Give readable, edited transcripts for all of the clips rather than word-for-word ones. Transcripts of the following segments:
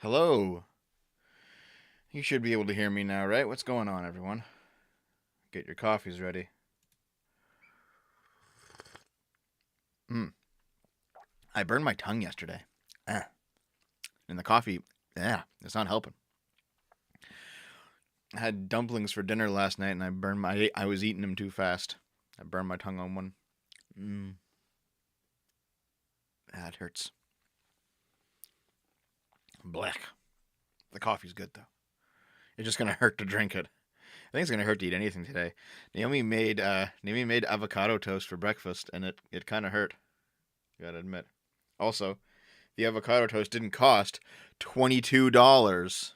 Hello. You should be able to hear me now, right? What's going on, everyone? Get your coffees ready. Mm. I burned my tongue yesterday. Ah. And the coffee, it's not helping. I had dumplings for dinner last night, and I was eating them too fast. I burned my tongue on one. Mm. That hurts. Black. The coffee's good though. It's just gonna hurt to drink it. I think it's gonna hurt to eat anything today. Naomi made avocado toast for breakfast, and it kind of hurt. Gotta admit. Also, the avocado toast didn't cost $22.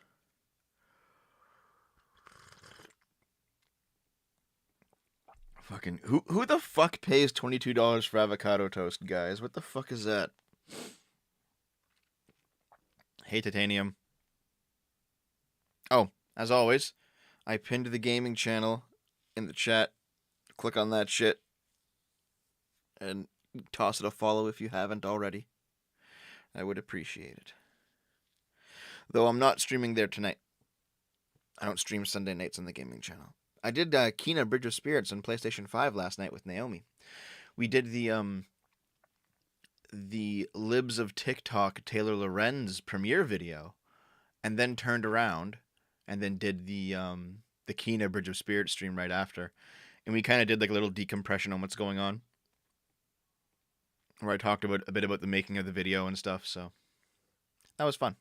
Fucking who the fuck pays $22 for avocado toast, guys? What the fuck is that? Hey, Titanium. Oh, as always, I pinned the gaming channel in the chat. Click on that shit and toss it a follow if you haven't already. I would appreciate it. Though I'm not streaming there tonight. I don't stream Sunday nights on the gaming channel. I did Kena Bridge of Spirits on PlayStation 5 last night with Naomi. We did the Libs of TikTok Taylor Lorenz premiere video, and then turned around and then did the Kena Bridge of Spirits stream right after. And we kind of did like a little decompression on what's going on, where I talked about a bit about the making of the video and stuff. So that was fun.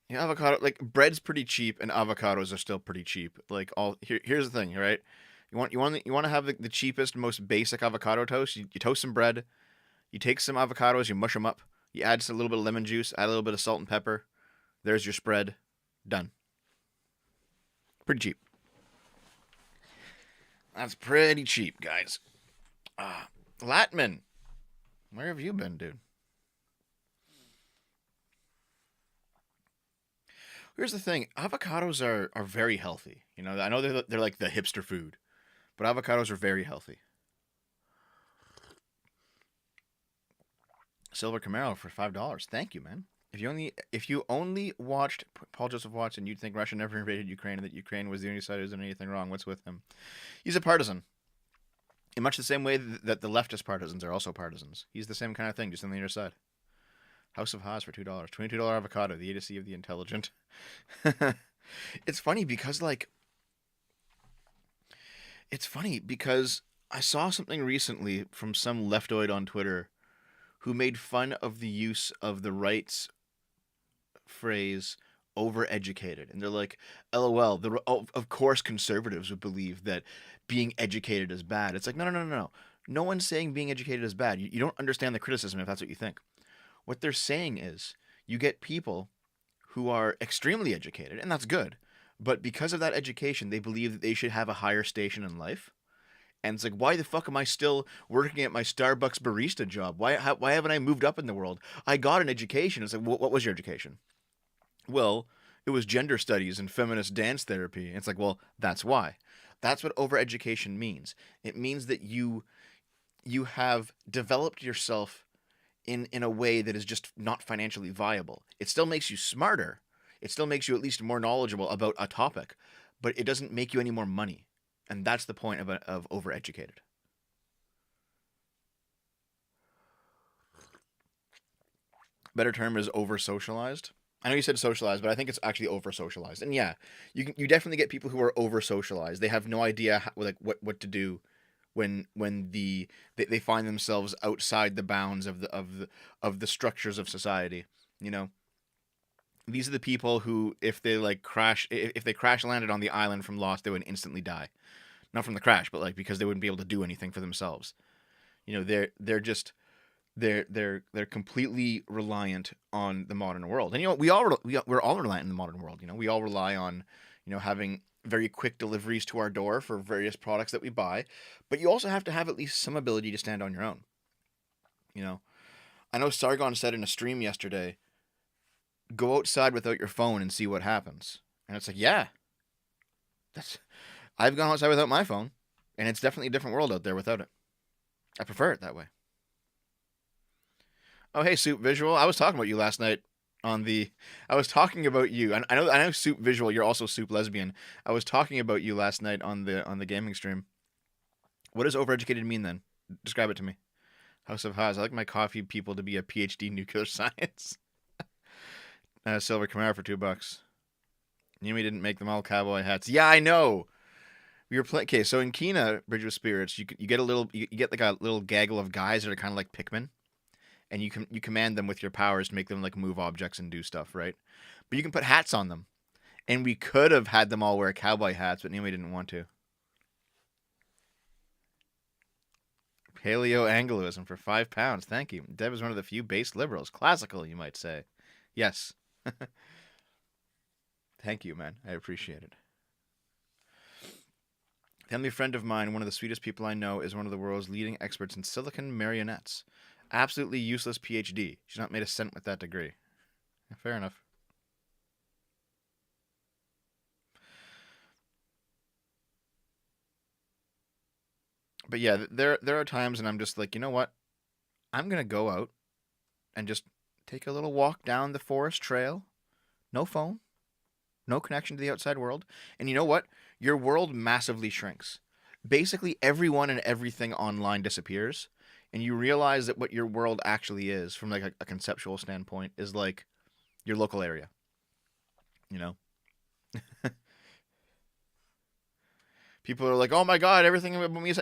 Yeah, avocado, like, bread's pretty cheap and avocados are still pretty cheap. Like, here's the thing, right? You want to have the cheapest, most basic avocado toast. You toast some bread, you take some avocados, you mush them up, you add a little bit of lemon juice, add a little bit of salt and pepper. There's your spread, done. Pretty cheap. That's pretty cheap, guys. Latman, where have you been, dude? Here's the thing: avocados are very healthy. You know, I know they're like the hipster food, but avocados are very healthy. Silver Camaro for $5. Thank you, man. If you only watched Paul Joseph Watson, you'd think Russia never invaded Ukraine and that Ukraine was the only side who was doing anything wrong. What's with him? He's a partisan. In much the same way that the leftist partisans are also partisans. He's the same kind of thing, just on the other side. House of Haas for $2. $22 avocado, the A to C of the intelligent. It's funny because like it's funny because I saw something recently from some leftoid on Twitter who made fun of the use of the right's phrase overeducated. And they're like, LOL, of course conservatives would believe that being educated is bad. It's like, no, no, no, no, no. No one's saying being educated is bad. You don't understand the criticism if that's what you think. What they're saying is you get people who are extremely educated, and that's good. But because of that education, they believe that they should have a higher station in life. And it's like, why the fuck am I still working at my Starbucks barista job? Why haven't I moved up in the world? I got an education. It's like, what was your education? Well, it was gender studies and feminist dance therapy. And it's like, well, that's why. That's what overeducation means. It means that you have developed yourself in a way that is just not financially viable. It still makes you smarter. It still makes you at least more knowledgeable about a topic, but it doesn't make you any more money. And that's the point of overeducated. Better term is over socialized. I know you said socialized, but I think it's actually over socialized. And yeah, you definitely get people who are over socialized. They have no idea like what to do when they find themselves outside the bounds of the structures of society. You know, these are the people who, if they crash landed on the island from Lost, they would instantly die. Not from the crash, but like because they wouldn't be able to do anything for themselves. You know, they're just they're completely reliant on the modern world. And you know, we're all reliant on the modern world. You know, we all rely on, having very quick deliveries to our door for various products that we buy. But you also have to have at least some ability to stand on your own. You know, I know Sargon said in a stream yesterday, "Go outside without your phone and see what happens." And it's like, yeah, that's I've gone outside without my phone, and it's definitely a different world out there without it. I prefer it that way. Oh, hey, Soup Visual. I was talking about you last night on the. I was talking about you. I know, Soup Visual. You're also Soup Lesbian. I was talking about you last night on the gaming stream. What does overeducated mean then? Describe it to me. House of Haas. I like my coffee people to be a PhD in nuclear science. Silver Camaro for $2. Knew we didn't make them all cowboy hats. Yeah, I know. We were playing. Okay, so in Kena Bridge of Spirits, you get a little, you get like a little gaggle of guys that are kind of like Pikmin, and you command them with your powers to make them like move objects and do stuff, right? But you can put hats on them, and we could have had them all wear cowboy hats, but anyway, didn't want to. Paleo Angloism for £5. Thank you. Dev is one of the few base liberals. Classical, you might say. Yes. Thank you, man. I appreciate it. Family friend of mine, one of the sweetest people I know, is one of the world's leading experts in silicon marionettes. Absolutely useless PhD. She's not made a cent with that degree. Fair enough. But yeah, there are times and I'm just like, you know what? I'm gonna go out and just take a little walk down the forest trail. No phone, no connection to the outside world. And you know what? Your world massively shrinks. Basically, everyone and everything online disappears, and you realize that what your world actually is, from like a conceptual standpoint, is like your local area. You know, people are like, "Oh my god, everything about me is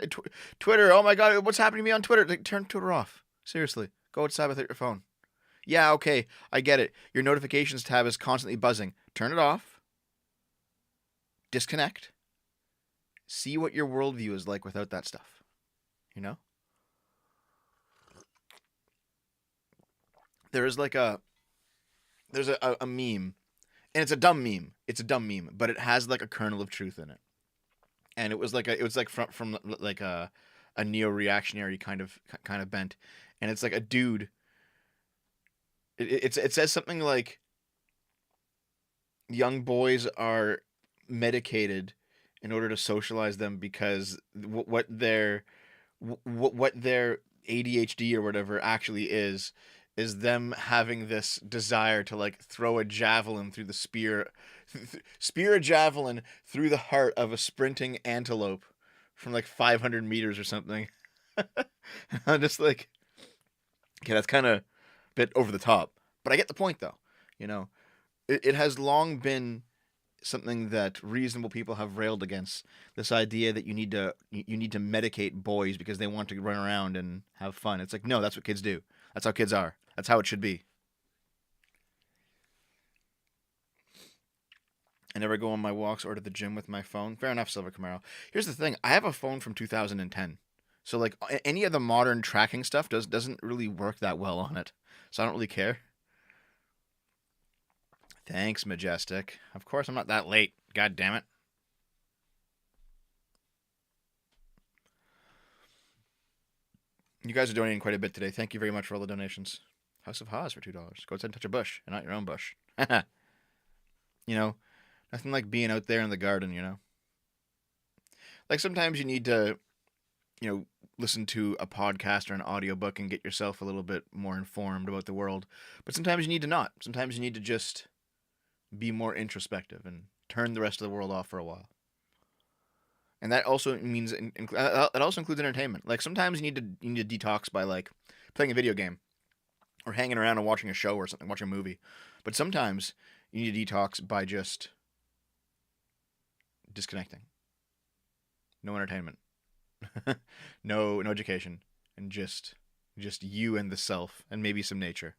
Twitter. Oh my god, what's happening to me on Twitter?" Like, turn Twitter off. Seriously, go outside without your phone. Yeah, okay, I get it. Your notifications tab is constantly buzzing. Turn it off. Disconnect. See what your worldview is like without that stuff. You know? There is like there's a meme, and it's a dumb meme. It's a dumb meme, but it has like a kernel of truth in it. And it was like from like a neo-reactionary kind of bent. And it's like a dude. It says something like young boys are medicated in order to socialize them because what their ADHD or whatever actually is them having this desire to like throw a javelin through the spear a javelin through the heart of a sprinting antelope from like 500 meters or something. I'm just like, okay, that's kind of a bit over the top, but I get the point though. You know, it has long been something that reasonable people have railed against, this idea that you need to medicate boys because they want to run around and have fun. It's like, no, that's what kids do. That's how kids are. That's how it should be. I never go on my walks or to the gym with my phone. Fair enough, Silver Camaro. Here's the thing: I have a phone from 2010, so like any of the modern tracking stuff doesn't really work that well on it. So I don't really care. Thanks, Majestic. Of course, I'm not that late. God damn it. You guys are donating quite a bit today. Thank you very much for all the donations. House of Haas for $2. Go outside and touch a bush, and not your own bush. You know, nothing like being out there in the garden. You know, like sometimes you need to, listen to a podcast or an audiobook and get yourself a little bit more informed about the world. But sometimes you need to not. Sometimes you need to just be more introspective and turn the rest of the world off for a while. And that also means it also includes entertainment. Like sometimes you need to detox by like playing a video game or hanging around and watching a show or something, watching a movie. But sometimes you need to detox by just disconnecting. No entertainment. No education, and just you and the self and maybe some nature.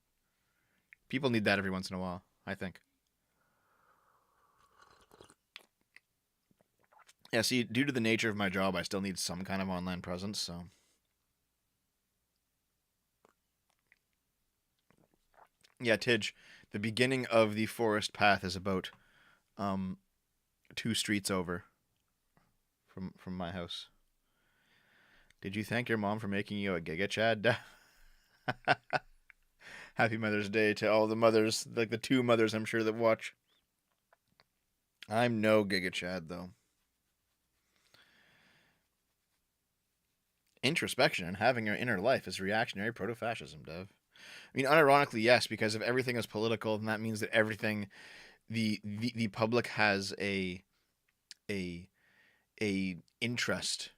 People need that every once in a while, I think. Yeah, see, due to the nature of my job, I still need some kind of online presence, so yeah, Tidge, the beginning of the forest path is about um 2 streets over from my house. Did you thank your mom for making you a Giga Chad? Happy Mother's Day to all the mothers, like the 2 mothers I'm sure that watch. I'm no Giga Chad though. Introspection and having your inner life is reactionary proto-fascism, Dev. I mean, unironically, yes, because if everything is political, then that means that everything the public has a a interest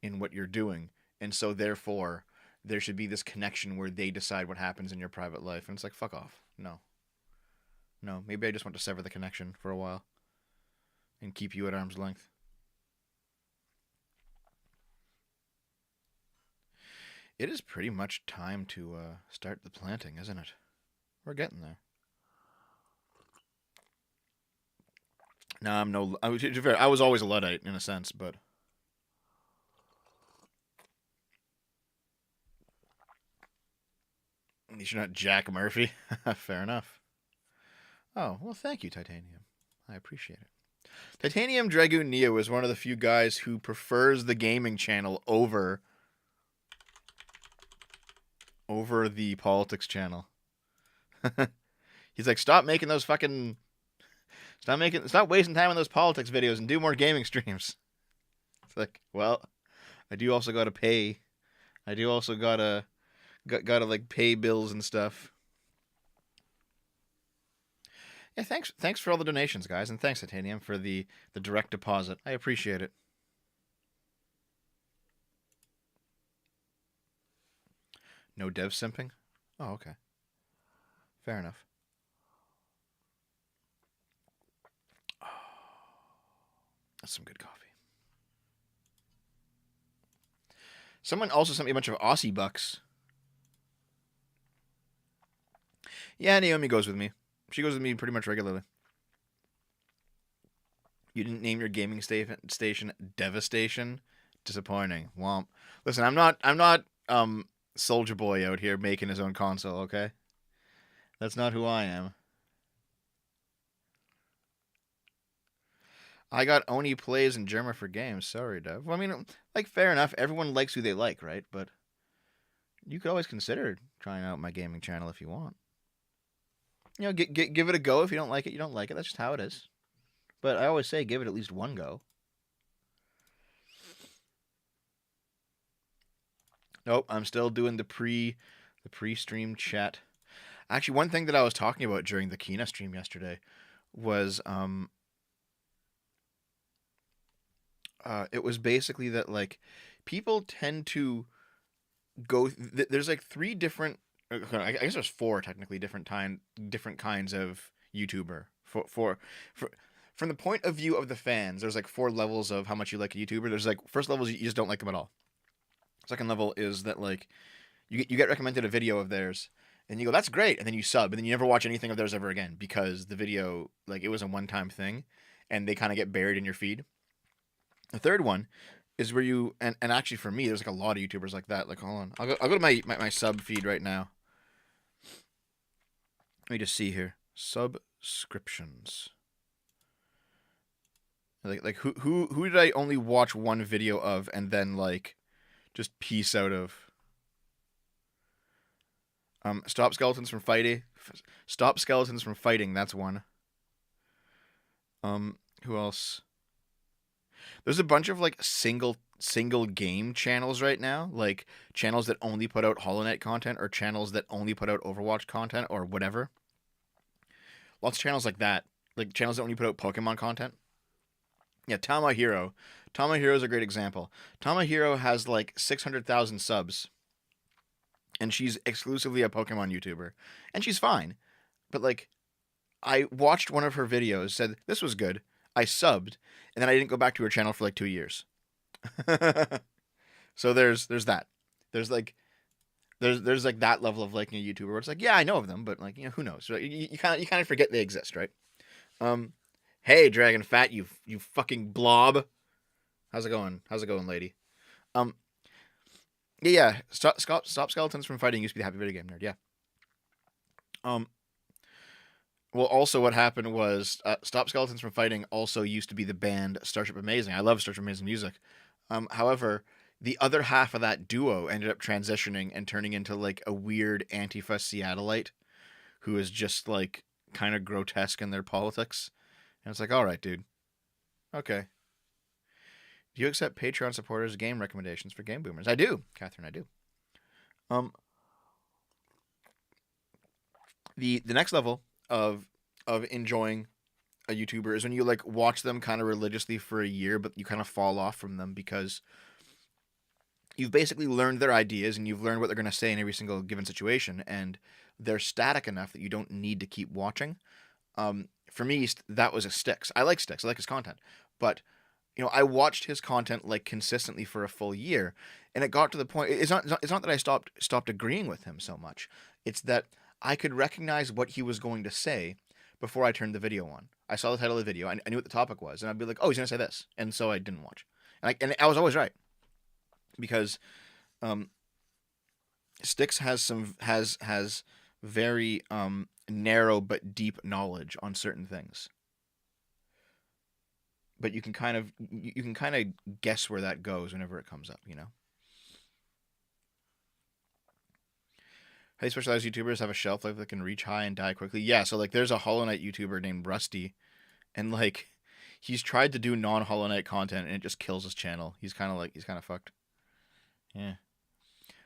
in what you're doing, and so therefore there should be this connection where they decide what happens in your private life, and it's like fuck off. No, no. Maybe I just want to sever the connection for a while and keep you at arm's length. It is pretty much time to start the planting, isn't it? We're getting there. No, I'm no. I was always a Luddite in a sense, but you're not Jack Murphy. Fair enough. Oh well, thank you, Titanium. I appreciate it. Titanium Dragoon Neo is one of the few guys who prefers the gaming channel over the politics channel. He's like, stop making those fucking, stop wasting time on those politics videos and do more gaming streams. It's like, well, I do also gotta pay. I do also gotta like pay bills and stuff. Yeah, thanks for all the donations, guys, and thanks Titanium for the direct deposit. I appreciate it. No dev simping? Oh, okay. Fair enough. Oh, that's some good coffee. Someone also sent me a bunch of Aussie bucks. Yeah, Naomi goes with me. She goes with me pretty much regularly. You didn't name your gaming station Devastation? Disappointing. Womp. Listen, I'm not Soldier Boy out here making his own console, okay? That's not who I am. I got Oni Plays and Germa for games. Sorry, Dev. Well, I mean, like, fair enough. Everyone likes who they like, right? But you could always consider trying out my gaming channel if you want. You know, give it a go. If you don't like it, you don't like it. That's just how it is. But I always say give it at least one go. Nope, I'm still doing the pre-stream chat. Actually, one thing that I was talking about during the Kina stream yesterday was it was basically that like people tend to go there's like three different I guess there's four technically different kinds of YouTuber for from the point of view of the fans. There's like four levels of how much you like a YouTuber. There's like first level is you just don't like them at all. Second level is that like you get recommended a video of theirs and you go that's great, and then you sub and then you never watch anything of theirs ever again because the video like it was a one-time thing and they kind of get buried in your feed. The third one is where you and actually for me there's like a lot of YouTubers like that. Like hold on, I'll go to my sub feed right now. Let me just see here. Subscriptions. Like who did I only watch one video of and then like just peace out of? Stop skeletons from fighting. Stop skeletons from fighting. That's one. Who else? There's a bunch of like single game channels right now, like channels that only put out Hollow Knight content or channels that only put out Overwatch content or whatever. Lots of channels like that, like channels that only put out Pokemon content. Yeah, Tamahiro. Tamahiro is a great example. Tamahiro has like 600,000 subs, and she's exclusively a Pokemon YouTuber, and she's fine. But like, I watched one of her videos, said this was good. I subbed, and then I didn't go back to her channel for like 2 years. So there's that. There's like there's like that level of liking a YouTuber where it's like, yeah, I know of them, but like, you know, who knows? Right? You kind of forget they exist, right? Hey, Dragon Fat, you fucking blob. How's it going? How's it going, lady? Um, yeah. Stop skeletons from fighting used to be the Happy Video Game Nerd. Yeah. Um. Well, also what happened was Stop Skeletons from Fighting also used to be the band Starship Amazing. I love Starship Amazing music. However, the other half of that duo ended up transitioning and turning into like a weird Antifa Seattleite who is just like kind of grotesque in their politics. And it's like, all right, dude. Okay. Do you accept Patreon supporters' game recommendations for Game Boomers? I do, Catherine. I do. Um, The next level of enjoying a YouTuber is when you like watch them kind of religiously for a year, but you kind of fall off from them because you've basically learned their ideas and you've learned what they're going to say in every single given situation, and they're static enough that you don't need to keep watching. For me, that was a Sticks. I like Sticks. I like his content, but I watched his content like consistently for a full year, and it got to the point. It's not that I stopped agreeing with him so much. It's that I could recognize what he was going to say before I turned the video on. I saw the title of the video. I knew what the topic was, and I'd be like, "Oh, he's gonna say this," and so I didn't watch. And I was always right because um, Sticks has very narrow but deep knowledge on certain things. But you can kind of guess where that goes whenever it comes up. How specialized YouTubers have a shelf life that can reach high and die quickly. Yeah, so like there's a Hollow Knight YouTuber named Rusty, and like he's tried to do non Hollow Knight content and it just kills his channel. He's kind of fucked. Yeah.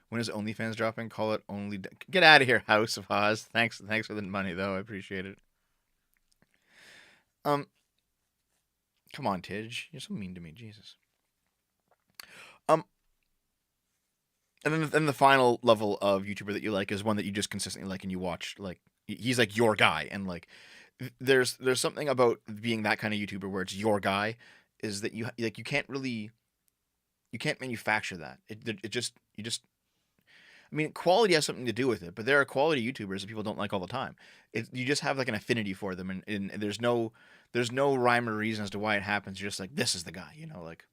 When is OnlyFans dropping? Call it only. Get out of here, House of Oz. Thanks for the money though. I appreciate it. Um, come on, Tidge. You're so mean to me, Jesus. Um, and then the final level of YouTuber that you like is one that you just consistently like and you watch. Like he's like your guy, and like there's something about being that kind of YouTuber where it's your guy, is that you can't manufacture that. It just you just I mean, quality has something to do with it, but there are quality YouTubers that people don't like all the time. You just have like an affinity for them, and there's no rhyme or reason as to why it happens. You're just like, this is the guy, Like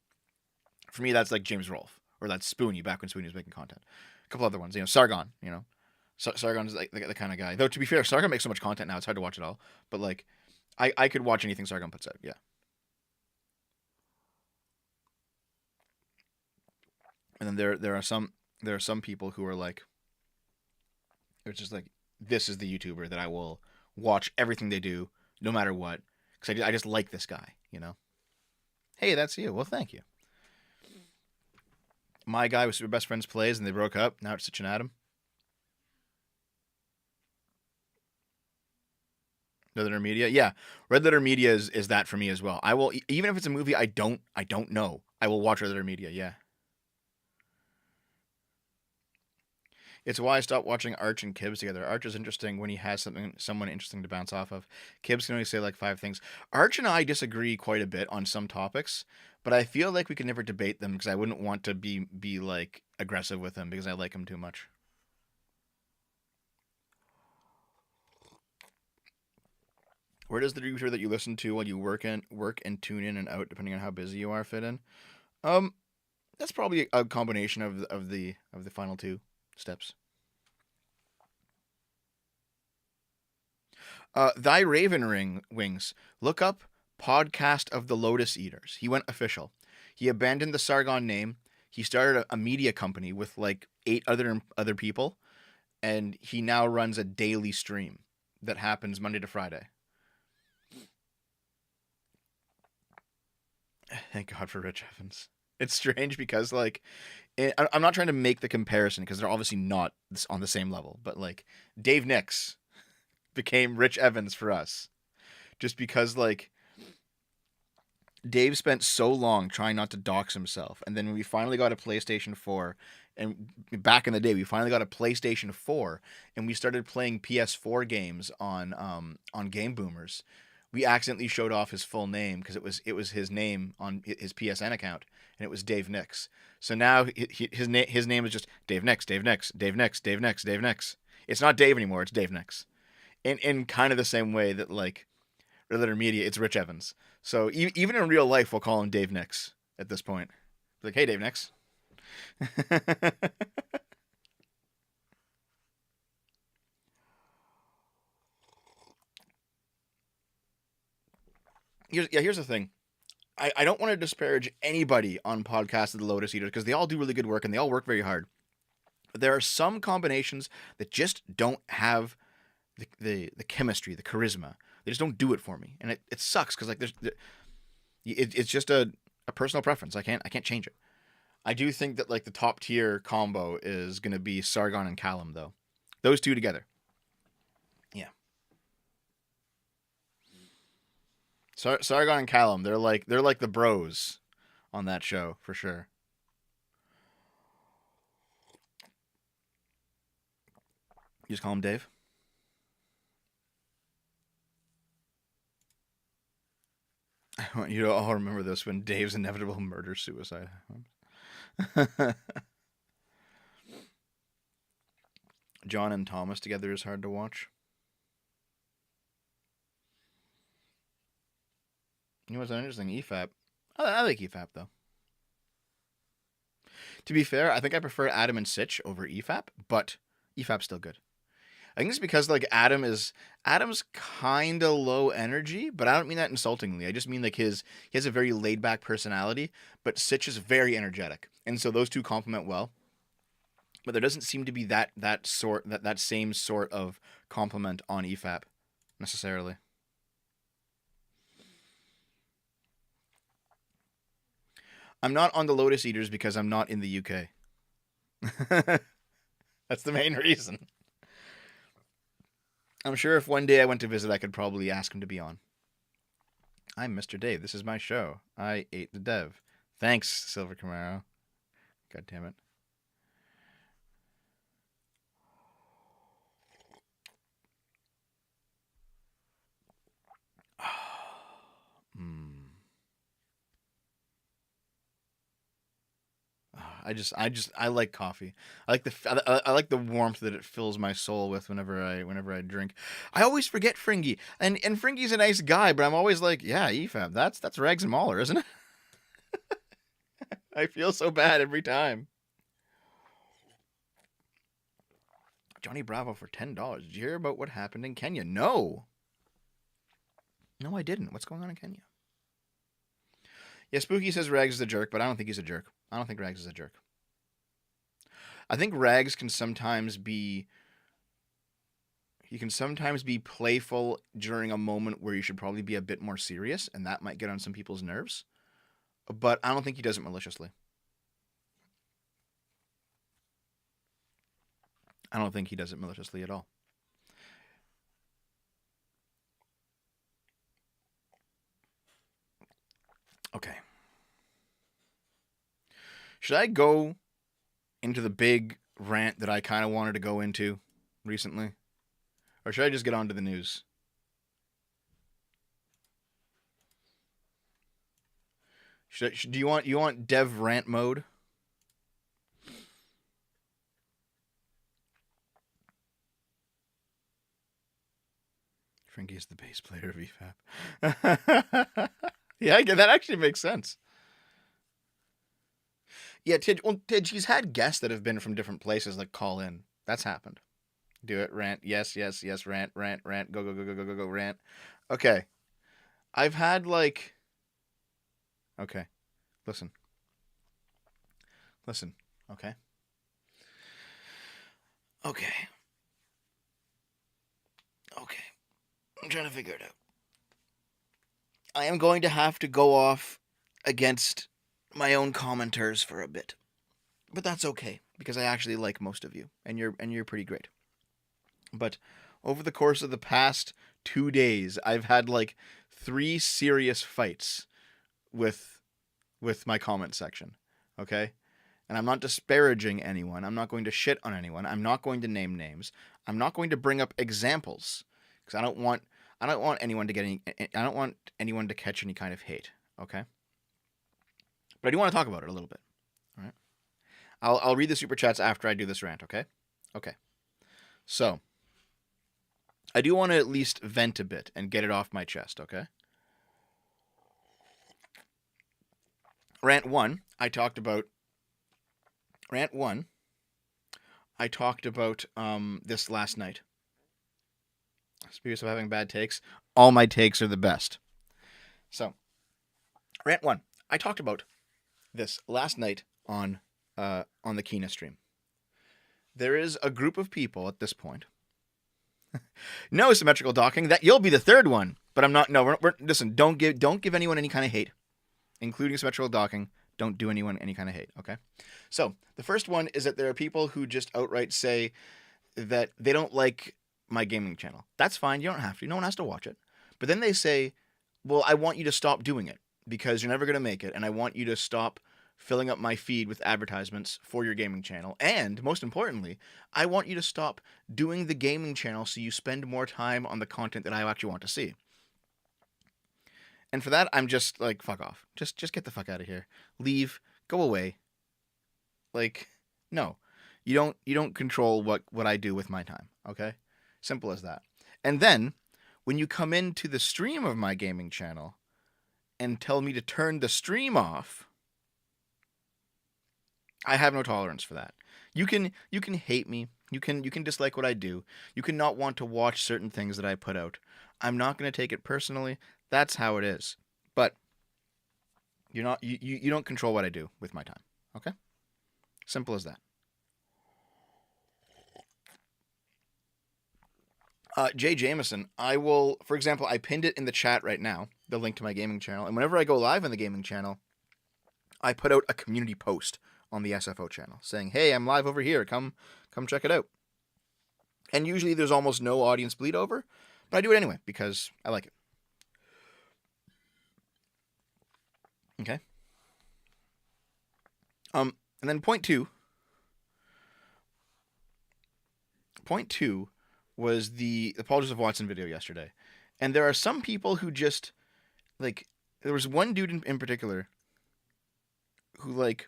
for me, that's like James Rolfe, or that's Spoonie back when Spoonie was making content. A couple other ones, Sargon, Sargon's like the kind of guy. Though to be fair, Sargon makes so much content now, it's hard to watch it all. But like, I could watch anything Sargon puts out. Yeah, and then there are some people who are like, it's just like, this is the YouTuber that I will watch everything they do, no matter what, because I just like this guy. Hey, that's you. Well, thank you. My guy was Super Best Friends plays, and they broke up. Now it's Stitch and Adam. Red Letter Media, yeah. Red Letter Media is that for me as well. I will, even if it's a movie I don't know, I will watch Red Letter Media. Yeah. It's why I stopped watching Arch and Kibbs together. Arch is interesting when he has someone interesting to bounce off of. Kibbs can only say like five things. Arch and I disagree quite a bit on some topics, but I feel like we can never debate them because I wouldn't want to be like aggressive with him because I like him too much. Where does the router that you listen to while you work and tune in and out depending on how busy you are fit in? Um, that's probably a combination of the final two steps. Thy Raven Ring Wings. Look up podcast of the Lotus Eaters. He went official. He abandoned the Sargon name. He started a media company with like eight other people, and he now runs a daily stream that happens Monday to Friday. Thank God for Rich Evans. It's strange because like I'm not trying to make the comparison because they're obviously not on the same level, but like Dave Nix became Rich Evans for us just because like Dave spent so long trying not to dox himself, and then when we finally got a PlayStation 4, and back in the day we finally got a PlayStation 4, and we started playing PS4 games on Game Boomers. We accidentally showed off his full name because it was his name on his PSN account, and it was Dave Nix. So now his name is just Dave Nix, Dave Nix, Dave Nix, Dave Nix, Dave Nix. It's not Dave anymore. It's Dave Nix. In kind of the same way that like Red Letter Media, it's Rich Evans. So even in real life, we'll call him Dave Nix at this point. Like, hey, Dave Nix. Here's the thing. I don't want to disparage anybody on Podcast of the Lotus Eaters because they all do really good work and they all work very hard. But there are some combinations that just don't have the chemistry, the charisma. They just don't do it for me, and it sucks because like it's just a personal preference. I can't change it. I do think that like the top tier combo is gonna be Sargon and Callum though. Those two together. Yeah. Sargon and Callum, they're like the bros on that show for sure. You just call him Dave. I want you to all remember this when Dave's inevitable murder suicide happens. John and Thomas together is hard to watch. You know what's interesting? EFAP. I like EFAP though. To be fair, I think I prefer Adam and Sitch over EFAP, but EFAP's still good. I think it's because like Adam's kind of low energy, but I don't mean that insultingly. I just mean like he has a very laid back personality, but Sitch is very energetic, and so those two complement well. But there doesn't seem to be that same sort of complement on EFAP necessarily. I'm not on the Lotus Eaters because I'm not in the UK. That's the main reason. I'm sure if one day I went to visit, I could probably ask him to be on. I'm Mr. Dave. This is my show. I ate the dev. Thanks, Silver Camaro. God damn it. I like coffee. I like the warmth that it fills my soul with whenever I drink. I always forget Fringy, and Fringy's a nice guy, but I'm always like, yeah, EFAB, that's Rags and Mahler, isn't it? I feel so bad every time. Johnny Bravo for $10. Did you hear about what happened in Kenya? No, I didn't. What's going on in Kenya? Yeah, Spooky says Rags is a jerk, but I don't think he's a jerk. I don't think Rags is a jerk. I think Rags can sometimes be playful during a moment where you should probably be a bit more serious, and that might get on some people's nerves. But I don't think he does it maliciously. I don't think he does it maliciously at all. Okay. Should I go into the big rant that I kind of wanted to go into recently? Or should I just get on to the news? Do you want dev rant mode? Frankie is the bass player of EFAP. Yeah, that actually makes sense. Yeah, Tidge, he's had guests that have been from different places, like call in. That's happened. Do it, rant. Yes, rant, go, rant. Okay. I've had like... Okay. Listen. Okay. I'm trying to figure it out. I am going to have to go off against my own commenters for a bit. But that's okay, because I actually like most of you, and you're pretty great. But over the course of the past 2 days, I've had like 3 serious fights with my comment section. Okay? And I'm not disparaging anyone. I'm not going to shit on anyone. I'm not going to name names. I'm not going to bring up examples, because I don't want anyone to I don't want anyone to catch any kind of hate, okay? But I do want to talk about it a little bit. All right? I'll read the super chats after I do this rant, okay? Okay. So, I do want to at least vent a bit and get it off my chest, okay? Rant 1, I talked about this last night. Speaking of having bad takes, all my takes are the best. So, rant 1, I talked about this last night on the Kina stream. There is a group of people at this point. No symmetrical docking. That you'll be the third one, but I'm not. No, we're listen. Don't give anyone any kind of hate, including symmetrical docking. Don't do anyone any kind of hate. Okay. So the first one is that there are people who just outright say that they don't like my gaming channel. That's fine. You don't have to. No one has to watch it. But then they say, well, I want you to stop doing it because you're never going to make it. And I want you to stop filling up my feed with advertisements for your gaming channel. And most importantly, I want you to stop doing the gaming channel so you spend more time on the content that I actually want to see. And for that, I'm just like, fuck off. Just get the fuck out of here. Leave. Go away. Like, no. You don't control what I do with my time, okay? Simple as that. And then, when you come into the stream of my gaming channel and tell me to turn the stream off, I have no tolerance for that. You can hate me. You can dislike what I do. You can not want to watch certain things that I put out. I'm not going to take it personally. That's how it is. But you don't control what I do with my time, okay? Simple as that. Jay Jameson, I will, for example, I pinned it in the chat right now, the link to my gaming channel, and whenever I go live on the gaming channel, I put out a community post on the SFO channel saying, hey, I'm live over here, come check it out. And usually there's almost no audience bleed over, but I do it anyway because I like it. Okay. And then point two was the Paul Joseph Watson video yesterday. And there are some people who just, like, there was one dude in particular who, like,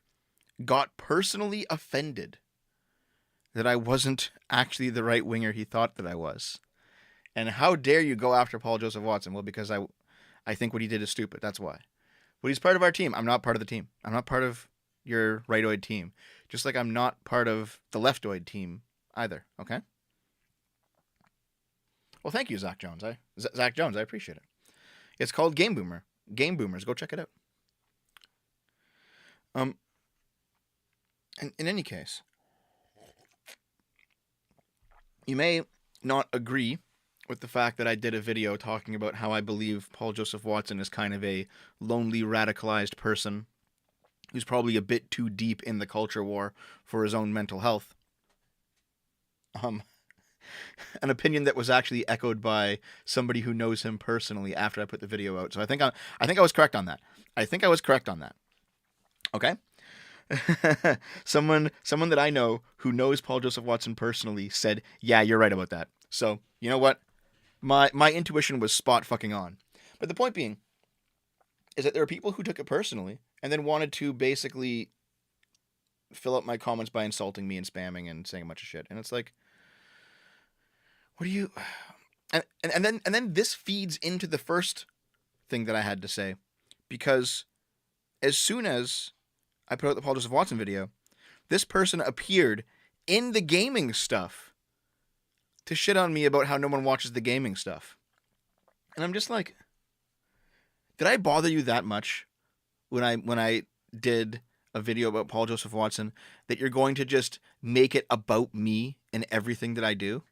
got personally offended that I wasn't actually the right winger he thought that I was. And how dare you go after Paul Joseph Watson? Well, because I think what he did is stupid. That's why. But he's part of our team. I'm not part of the team. I'm not part of your rightoid team. Just like I'm not part of the leftoid team either. Okay? Well, thank you, Zach Jones. Zach Jones, I appreciate it. It's called Game Boomer. Game Boomers. Go check it out. And in any case, you may not agree with the fact that I did a video talking about how I believe Paul Joseph Watson is kind of a lonely, radicalized person who's probably a bit too deep in the culture war for his own mental health. An opinion that was actually echoed by somebody who knows him personally after I put the video out. So I think I was correct on that. Okay? Someone that I know who knows Paul Joseph Watson personally said, "Yeah, you're right about that." So, you know what? My intuition was spot fucking on. But the point being is that there are people who took it personally and then wanted to basically fill up my comments by insulting me and spamming and saying a bunch of shit. And it's like, what do you... And then this feeds into the first thing that I had to say, because as soon as I put out the Paul Joseph Watson video, this person appeared in the gaming stuff to shit on me about how no one watches the gaming stuff. And I'm just like, did I bother you that much when I did a video about Paul Joseph Watson that you're going to just make it about me and everything that I do?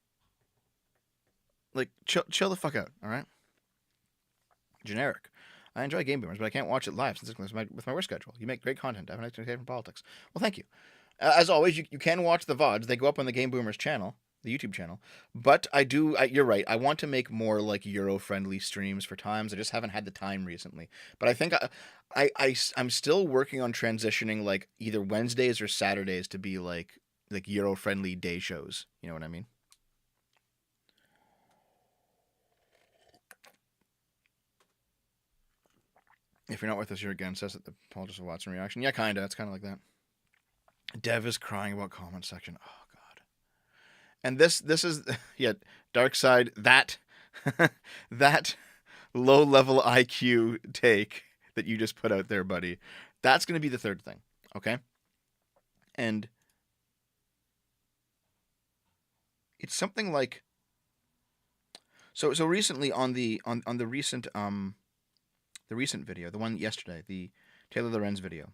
Like, chill the fuck out, all right? Generic. I enjoy Game Boomers, but I can't watch it live since it's with my work schedule. You make great content. I have an expectation from politics. Well, thank you. As always, you can watch the VODs. They go up on the Game Boomers channel, the YouTube channel. But you're right. I want to make more, like, Euro-friendly streams for times. I just haven't had the time recently. But I think I'm still working on transitioning, like, either Wednesdays or Saturdays to be, like Euro-friendly day shows. You know what I mean? If you're not with us here again, says that the Paul Joseph Watson reaction. Yeah, kinda. It's kind of like that. Dev is crying about comment section. Oh god. And this is Dark Side, that that low level IQ take that you just put out there, buddy. That's going to be the third thing, okay? And it's something like so recently on the recent the recent video, the one yesterday, the Taylor Lorenz video,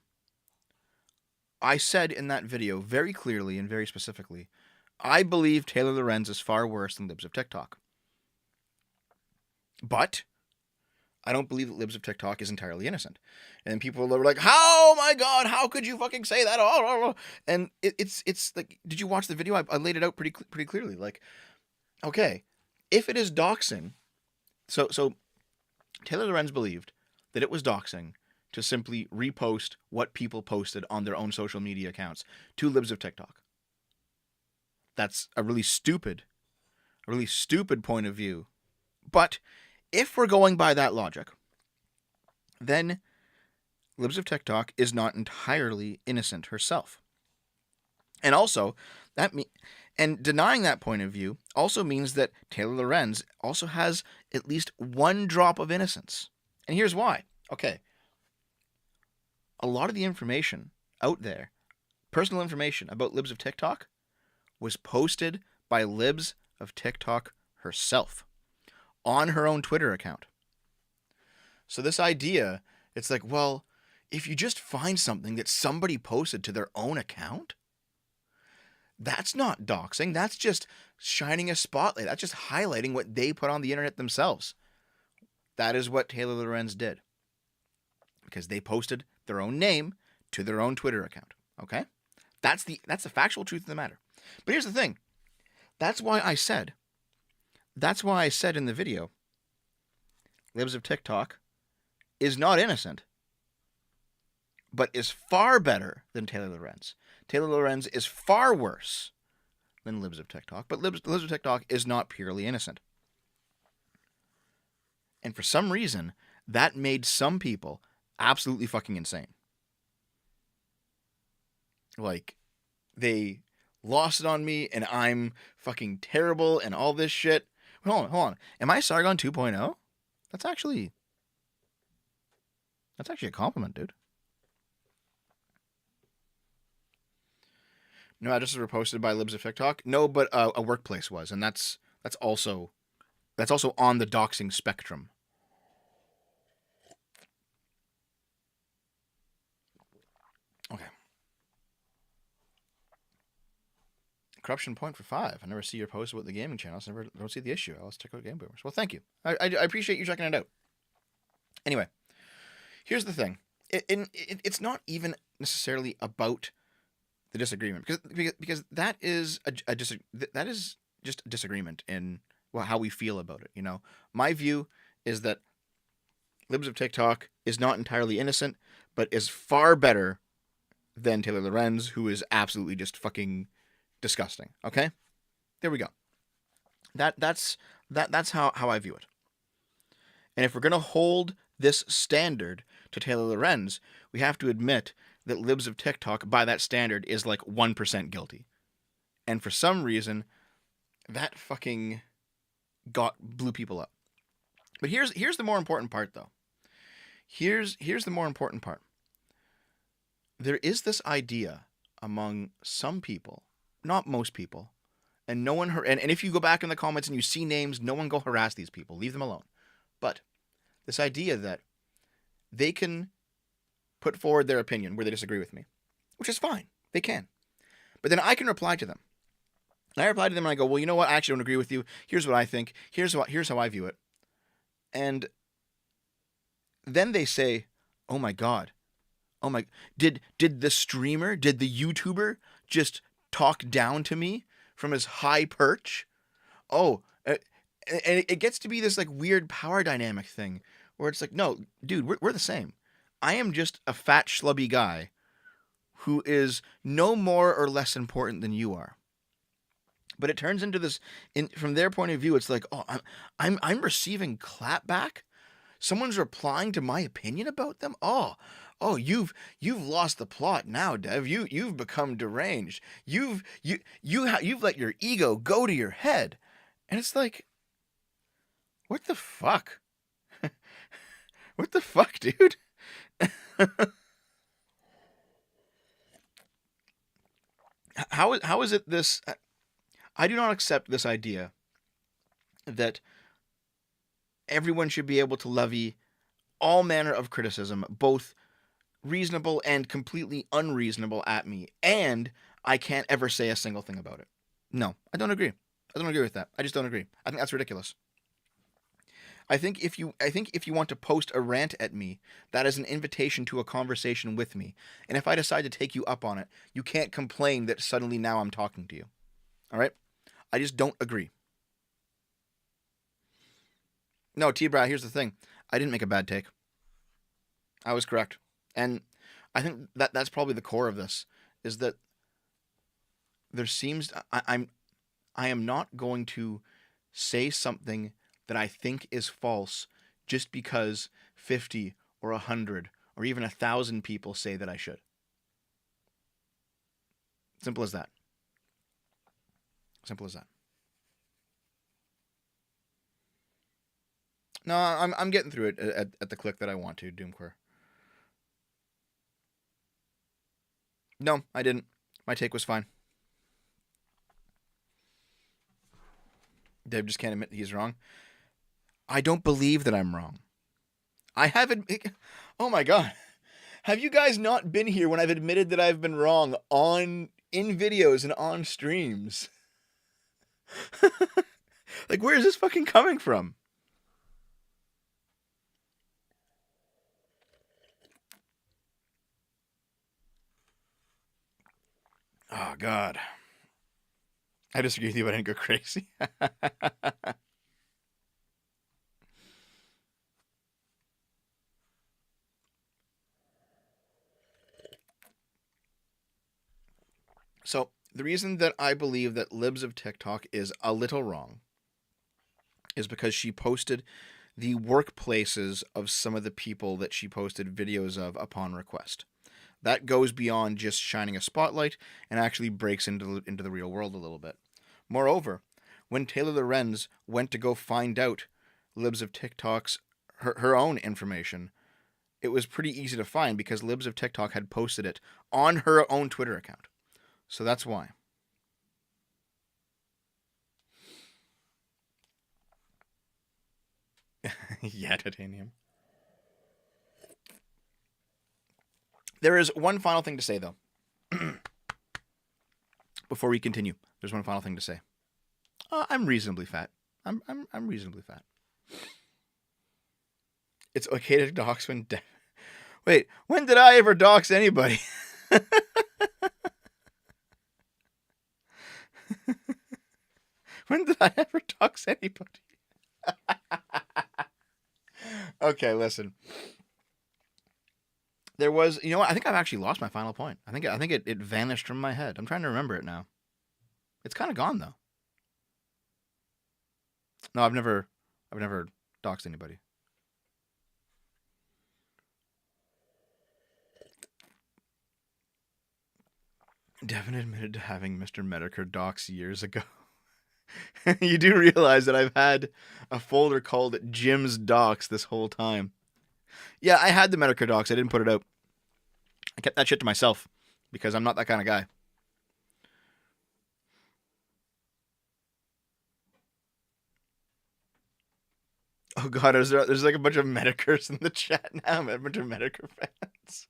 I said in that video very clearly and very specifically, I believe Taylor Lorenz is far worse than Libs of TikTok. But I don't believe that Libs of TikTok is entirely innocent. And people were like, "Oh my god, how could you fucking say that?" And it's like, did you watch the video? I laid it out pretty clearly. Like, Okay, if it is doxing, so Taylor Lorenz believed that it was doxing to simply repost what people posted on their own social media accounts to libs of TikTok. That's a really stupid point of view. But if we're going by that logic, then libs of TikTok is not entirely innocent herself. And also, and denying that point of view also means that Taylor Lorenz also has at least one drop of innocence. And here's why. Okay. A lot of the information out there, personal information about libs of TikTok, was posted by libs of TikTok herself on her own Twitter account. So this idea, it's like, well, if you just find something that somebody posted to their own account, that's not doxing. That's just shining a spotlight. That's just highlighting what they put on the internet themselves. That is what Taylor Lorenz did. Because they posted their own name to their own Twitter account. Okay? That's the factual truth of the matter. But here's the thing. That's why I said in the video, libs of TikTok is not innocent, but is far better than Taylor Lorenz. Taylor Lorenz is far worse than libs of TikTok, but libs of TikTok is not purely innocent. And for some reason, that made some people absolutely fucking insane. Like, they lost it on me, and I'm fucking terrible, and all this shit. Hold on. Am I Sargon 2.0? That's actually a compliment, dude. No addresses were posted by libs of TikTok. No, but a workplace was, and that's also on the doxing spectrum. Okay. Corruption point for 5. I never see your post about the gaming channel, so I don't see the issue. Let's check out Game Boomers. Well, thank you. I appreciate you checking it out. Anyway, here's the thing. It's not even necessarily about the disagreement, because that is that is just a disagreement in how we feel about it. You know, my view is that libs of TikTok is not entirely innocent, but is far better than Taylor Lorenz, who is absolutely just fucking disgusting. Okay, there we go. That's how I view it. And if we're gonna hold this standard to Taylor Lorenz, we have to admit that libs of TikTok, by that standard, is like 1% guilty. And for some reason, that fucking blew people up. But here's the more important part, though. Here's the more important part. There is this idea among some people, not most people, and no one and if you go back in the comments and you see names, no one go harass these people. Leave them alone. But this idea that they can put forward their opinion where they disagree with me, which is fine. They can. But then I can reply to them. And I reply to them and I go, well, you know what? I actually don't agree with you. Here's what I think. Here's how I view it. And then they say, oh my God. Oh my, did the streamer, did the YouTuber just talk down to me from his high perch? Oh, and it gets to be this like weird power dynamic thing where it's like, no, dude, we're the same. I am just a fat schlubby guy who is no more or less important than you are. But it turns into this, from their point of view, it's like, oh, I'm receiving clapback. Someone's replying to my opinion about them. Oh, you've lost the plot now, Dev. You've become deranged. You've let your ego go to your head, and it's like, what the fuck? What the fuck, dude? How is it this? I do not accept this idea that everyone should be able to levy all manner of criticism, both reasonable and completely unreasonable, at me, and I can't ever say a single thing about it. No, I don't agree. I don't agree with that. I just don't agree. I think that's ridiculous. I think if you want to post a rant at me, that is an invitation to a conversation with me. And if I decide to take you up on it, you can't complain that suddenly now I'm talking to you. All right? I just don't agree. No, T-Bra, here's the thing. I didn't make a bad take. I was correct. And I think that that's probably the core of this, is that there seems I am not going to say something that I think is false just because 50 or 100 or even 1,000 people say that I should. Simple as that. Simple as that. No, I'm getting through it at the click that I want to, Doomcore. No, I didn't. My take was fine. Dave just can't admit that he's wrong. I don't believe that I'm wrong. I haven't. Oh my god. Have you guys not been here when I've admitted that I've been wrong in videos and on streams? Like, where is this fucking coming from? Oh god. I disagree with you, but I didn't go crazy. So, the reason that I believe that Libs of TikTok is a little wrong is because she posted the workplaces of some of the people that she posted videos of upon request. That goes beyond just shining a spotlight and actually breaks into the real world a little bit. Moreover, when Taylor Lorenz went to go find out Libs of TikTok's her own information, it was pretty easy to find because Libs of TikTok had posted it on her own Twitter account. So that's why. Yeah, titanium. There is one final thing to say, though. Before we continue, there's one final thing to say. I'm reasonably fat. I'm reasonably fat. It's okay to dox when... Wait, when did I ever dox anybody? When did I ever dox anybody? Okay, listen. There was, you know what? I think I've actually lost my final point. I think it vanished from my head. I'm trying to remember it now. It's kind of gone though. No, I've never doxed anybody. Devin admitted to having Mr. Medicare dox years ago. You do realize that I've had a folder called Jim's Docs this whole time. Yeah, I had the Medicare docs. I didn't put it out. I kept that shit to myself because I'm not that kind of guy. Oh god, there's like a bunch of Medicars in the chat now. A bunch of Medicare fans.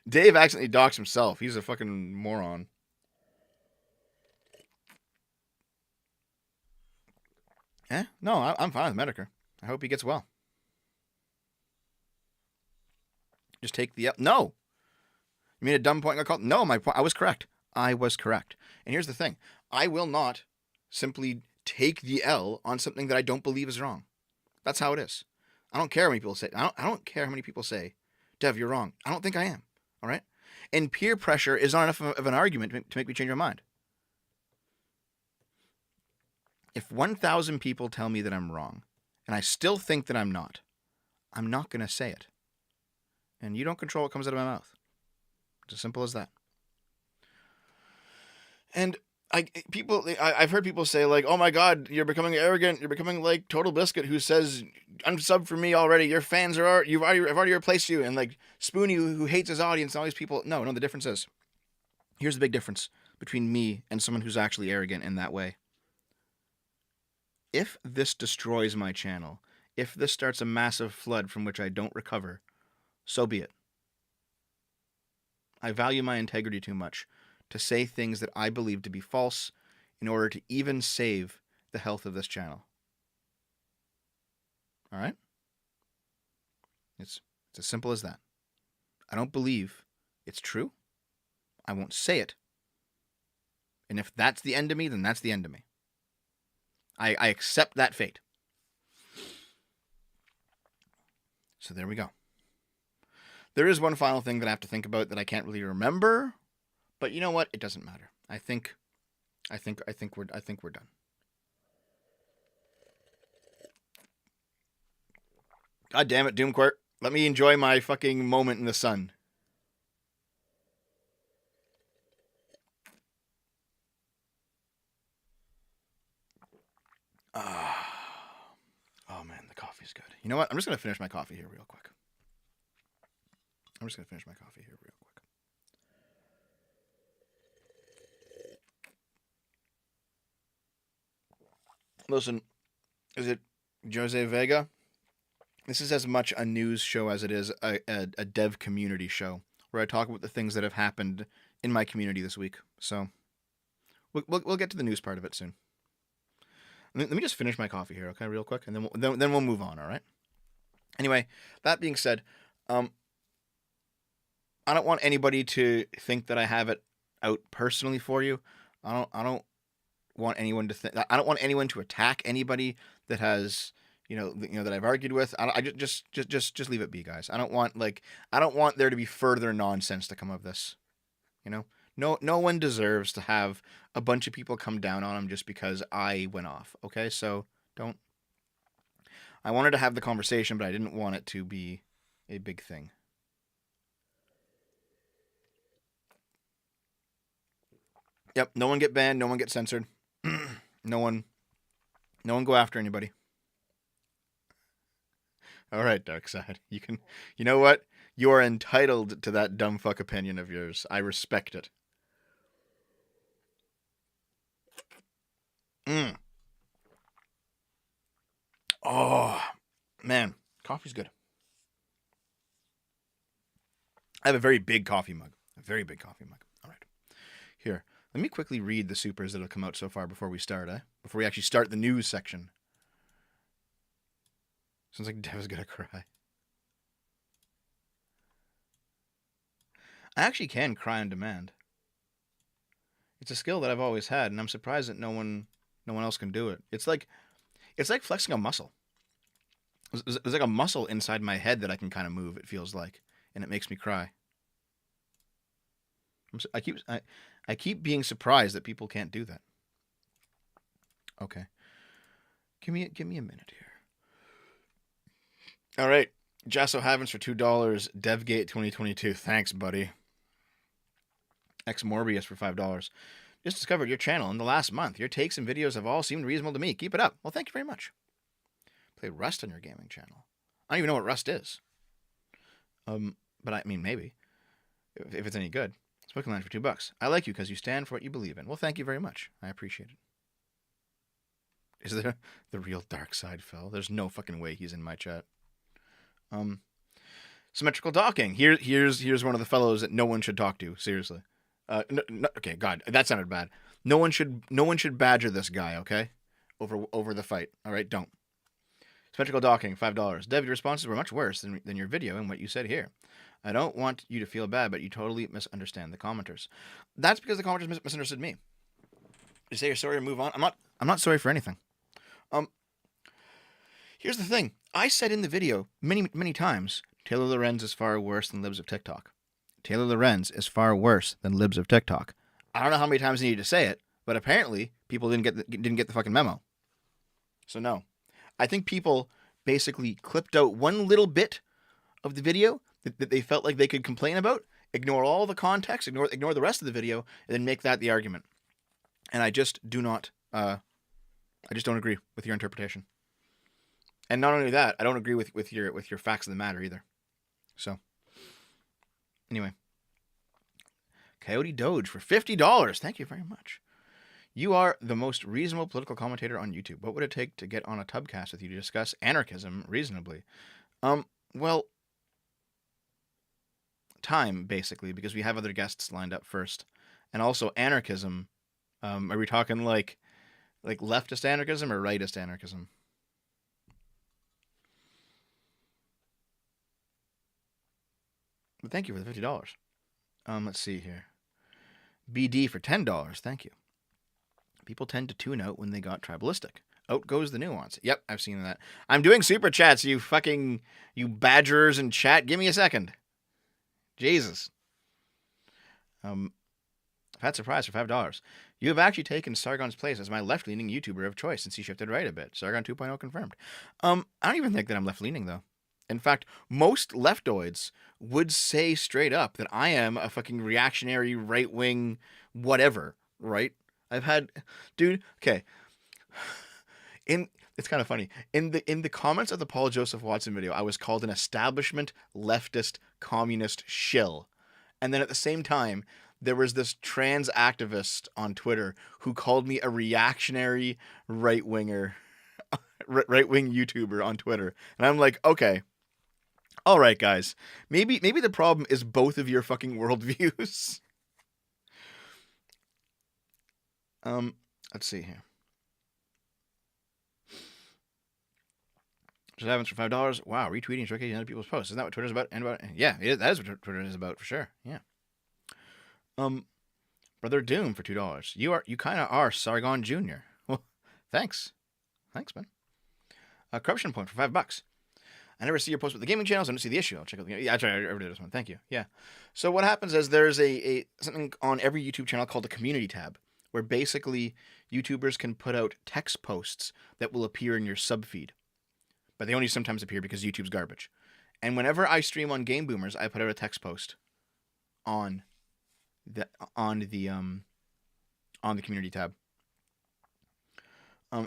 Dave accidentally doxed himself. He's a fucking moron. Eh? No, I'm fine with Medicare. I hope he gets well. Just take the... No! You mean a dumb point I called? No, my point... I was correct. I was correct. And here's the thing. I will not simply take the L on something that I don't believe is wrong. That's how it is. I don't care how many people say... I don't care how many people say, Dev, you're wrong. I don't think I am. All right? And peer pressure is not enough of an argument to make me change my mind. If 1,000 people tell me that I'm wrong, and I still think that I'm not going to say it. And you don't control what comes out of my mouth. It's as simple as that. And I've heard people say like, "Oh my God, you're becoming arrogant. You're becoming like Total Biscuit, who says unsub for me already. Your fans are I've already replaced you." And like Spoonie, who hates his audience, and all these people. No. The difference is, here's the big difference between me and someone who's actually arrogant in that way. If this destroys my channel, if this starts a massive flood from which I don't recover, so be it. I value my integrity too much to say things that I believe to be false in order to even save the health of this channel. All right? It's as simple as that. I don't believe it's true. I won't say it. And if that's the end of me, then that's the end of me. I accept that fate. So there we go. There is one final thing that I have to think about that I can't really remember, but you know what? It doesn't matter. I think we're done. God damn it, Doomcourt. Let me enjoy my fucking moment in the sun. Oh man, the coffee's good. You know what? I'm just gonna finish my coffee here real quick. Listen, is it Jose Vega? This is as much a news show as it is a dev community show where I talk about the things that have happened in my community this week. So we'll get to the news part of it soon. Let me just finish my coffee here, okay, real quick, and then we'll move on. All right. Anyway, that being said, I don't want anybody to think that I have it out personally for you. I don't want anyone to think. I don't want anyone to attack anybody that has that I've argued with. I just leave it be, guys. I don't want there to be further nonsense to come of this. No one deserves to have a bunch of people come down on him just because I went off. Okay, so don't. I wanted to have the conversation, but I didn't want it to be a big thing. Yep, no one get banned, no one get censored. No one go after anybody. All right, Darkside. You know what? You are entitled to that dumb fuck opinion of yours. I respect it. Oh, man. Coffee's good. I have a very big coffee mug. All right. Here, let me quickly read the supers that have come out so far before we start, Before we actually start the news section. Sounds like Dev's gonna cry. I actually can cry on demand. It's a skill that I've always had, and I'm surprised that no one else can do it. It's like flexing a muscle. There's like a muscle inside my head that I can kind of move, it feels like, and it makes me cry. I keep being surprised that people can't do that. Okay. Give me a minute here. All right. Jasso Havens for $2. DevGate 2022. Thanks, buddy. X Morbius for $5. Just discovered your channel in the last month. Your takes and videos have all seemed reasonable to me. Keep it up. Well, thank you very much. Play Rust on your gaming channel. I don't even know what Rust is. But I mean, maybe. If it's any good. Spoken Line for $2. I like you because you stand for what you believe in. Well, thank you very much. I appreciate it. Is there the real dark side, Phil? There's no fucking way he's in my chat. Symmetrical docking. Here's one of the fellows that no one should talk to. Seriously. Okay, God, that sounded bad. No one should badger this guy. Okay, over the fight. All right, don't. Symmetrical docking. $5. Dev, your responses were much worse than your video and what you said here. I don't want you to feel bad, but you totally misunderstand the commenters. That's because the commenters misunderstood me. You say you're sorry and move on. I'm not sorry for anything. Here's the thing. I said in the video many times, Taylor Lorenz is far worse than Libs of TikTok. Taylor Lorenz is far worse than Libs of TikTok. I don't know how many times I needed to say it, but apparently people didn't get the fucking memo. So no. I think people basically clipped out one little bit of the video that they felt like they could complain about, ignore all the context, ignore the rest of the video, and then make that the argument. And I just do not, I just don't agree with your interpretation. And not only that, I don't agree with your facts of the matter either. So, anyway. Coyote Doge for $50. Thank you very much. You are the most reasonable political commentator on YouTube. What would it take to get on a Tubcast with you to discuss anarchism reasonably? Well, time, basically, because we have other guests lined up first. And also anarchism. Are we talking like leftist anarchism or rightist anarchism? But thank you for the $50. Let's see here. BD for $10. Thank you. People tend to tune out when they got tribalistic. Out goes the nuance. Yep, I've seen that. I'm doing super chats, you badgers in chat. Give me a second. Jesus. Fat surprise for $5. You have actually taken Sargon's place as my left-leaning YouTuber of choice since he shifted right a bit. Sargon 2.0 confirmed. I don't even think that I'm left-leaning, though. In fact, most leftoids would say straight up that I am a fucking reactionary, right-wing, whatever, right? I've had... Dude, okay. It's kind of funny. In the comments of the Paul Joseph Watson video, I was called an establishment, leftist, communist shill. And then at the same time, there was this trans activist on Twitter who called me a reactionary right-wing YouTuber on Twitter. And I'm like, okay, all right, guys, maybe the problem is both of your fucking worldviews. Let's see here. Just happens for $5. Wow, retweeting and showcasing other people's posts. Isn't that what Twitter's about? Yeah, that is what Twitter is about for sure. Yeah. Brother Doom for $2. You kind of are Sargon Jr. Well, thanks, man. Corruption Point for $5. I never see your post with the gaming channels. I don't see the issue. I'll check out the. Yeah, I already did this one. Thank you. Yeah. So what happens is there's a something on every YouTube channel called the community tab, where basically YouTubers can put out text posts that will appear in your sub feed, but they only sometimes appear because YouTube's garbage. And whenever I stream on Game Boomers, I put out a text post on the community tab.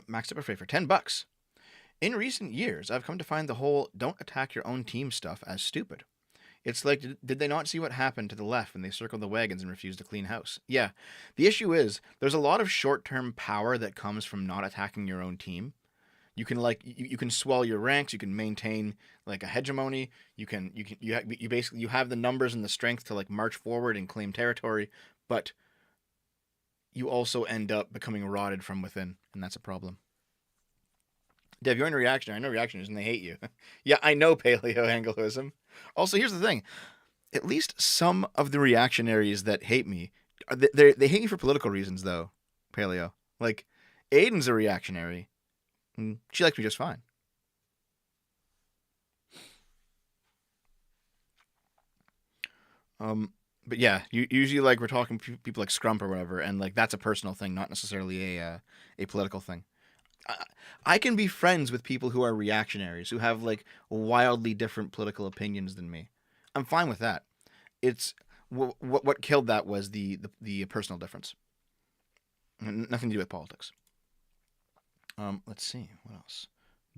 Max Tipperfrey for $10. In recent years, I've come to find the whole "don't attack your own team" stuff as stupid. It's like, did they not see what happened to the left when they circled the wagons and refused to clean house? Yeah, the issue is there's a lot of short-term power that comes from not attacking your own team. You can you can swell your ranks. You can maintain like a hegemony. You basically have the numbers and the strength to like march forward and claim territory, but you also end up becoming rotted from within, and that's a problem. Dev, you're in a reactionary. I know reactionaries and they hate you. Yeah, I know paleo-Angloism. Also, here's the thing. At least some of the reactionaries that hate me, they hate me for political reasons, though, paleo. Like, Aiden's a reactionary. She likes me just fine. But yeah, usually like we're talking people like Scrump or whatever, and like that's a personal thing, not necessarily a political thing. I can be friends with people who are reactionaries, who have like wildly different political opinions than me. I'm fine with that. It's what killed that was the personal difference. Nothing to do with politics. Let's see what else.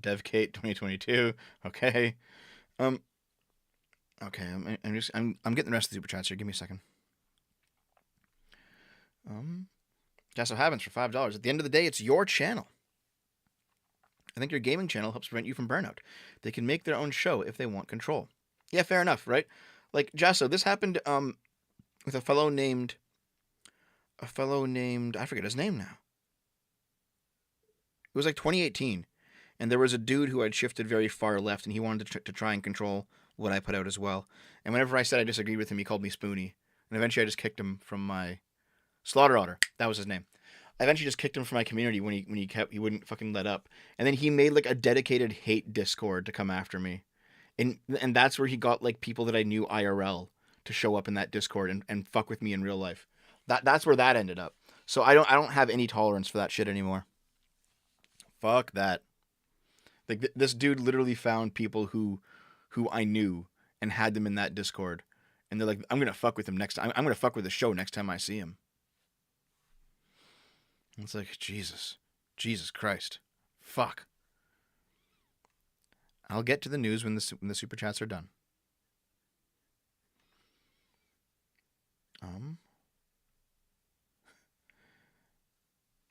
DevKate 2022. Okay. Okay. I'm getting the rest of the super chats here. Give me a second. Jasso Havens for $5. At the end of the day, it's your channel. I think your gaming channel helps prevent you from burnout. They can make their own show if they want control. Yeah, fair enough, right? Like Jasso, this happened with a fellow named I forget his name now. It was like 2018, and there was a dude who had shifted very far left, and he wanted to try and control what I put out as well. And whenever I said I disagreed with him, he called me Spoonie, and eventually I just kicked him from my Slaughter Otter. That was his name. I eventually just kicked him from my community when he wouldn't fucking let up. And then he made like a dedicated hate Discord to come after me. And that's where he got like people that I knew IRL to show up in that Discord and fuck with me in real life. That's where that ended up. So I don't have any tolerance for that shit anymore. Fuck that. Like this dude literally found people who I knew and had them in that Discord. And they're like, I'm going to fuck with him next time. I'm going to fuck with the show next time I see him. It's like, Jesus Christ. Fuck. I'll get to the news when the super chats are done.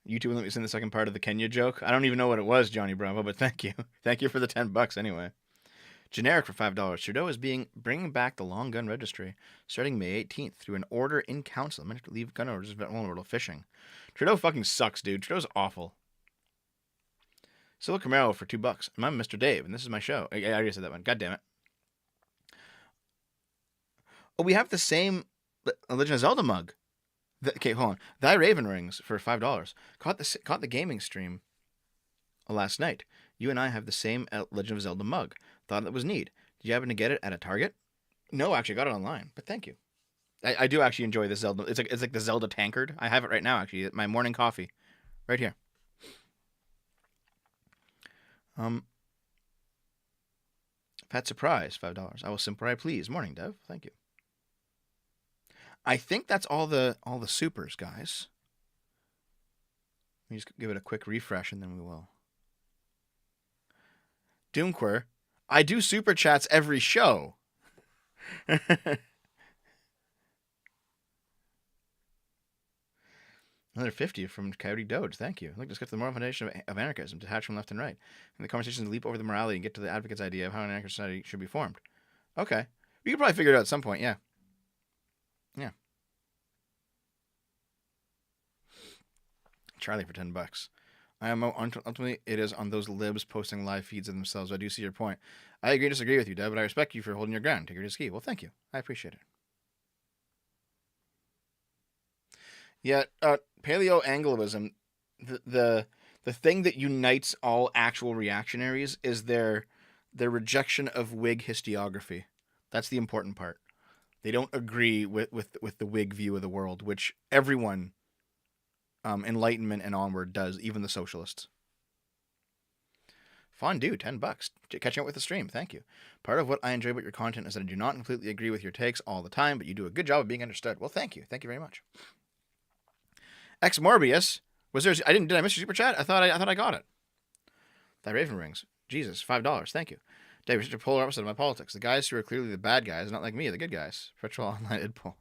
YouTube let me send the second part of the Kenya joke. I don't even know what it was, Johnny Bravo, but thank you. Thank you for the $10 anyway. Generic for $5. Trudeau is bringing back the long gun registry starting May 18th through an order in council. I'm going to leave gun orders vulnerable to phishing. Trudeau fucking sucks, dude. Trudeau's awful. Silla Camaro for $2. And I'm Mr. Dave, and this is my show. I already said that one. God damn it. Oh, we have the same Legend of Zelda mug. Okay, hold on. Thy Raven Rings for $5. Caught the gaming stream last night. You and I have the same Legend of Zelda mug. Thought it was neat. Did you happen to get it at a Target? No, actually, I got it online, but thank you. I do actually enjoy the Zelda. It's like the Zelda tankard. I have it right now, actually. My morning coffee. Right here. Pet surprise, $5. I will simper, please. Morning, Dev. Thank you. I think that's all the supers, guys. Let me just give it a quick refresh, and then we will. Doomquir, I do super chats every show. Another 50 from Coyote Doge. Thank you. Look, discuss the moral foundation of anarchism, detached from left and right. And the conversations leap over the morality and get to the advocate's idea of how an anarchist society should be formed. Okay. We could probably figure it out at some point, yeah. Yeah. Charlie for $10. Ultimately, it is on those libs posting live feeds of themselves. I do see your point. I agree and disagree with you, Deb, but I respect you for holding your ground. Take your ski. Well, thank you. I appreciate it. Yeah, paleo-Angloism, the thing that unites all actual reactionaries is their rejection of Whig historiography. That's the important part. They don't agree with the Whig view of the world, which everyone, Enlightenment and onward, does, even the socialists. Fondue, $10. Catching up with the stream, thank you. Part of what I enjoy about your content is that I do not completely agree with your takes all the time, but you do a good job of being understood. Well, thank you. Thank you very much. X Morbius, was there? Did I miss your super chat? I thought I got it. That Raven rings. Jesus, $5. Thank you. Dave, you're such a polar opposite of my politics. The guys who are clearly the bad guys, not like me, are the good guys. Virtual online idpol.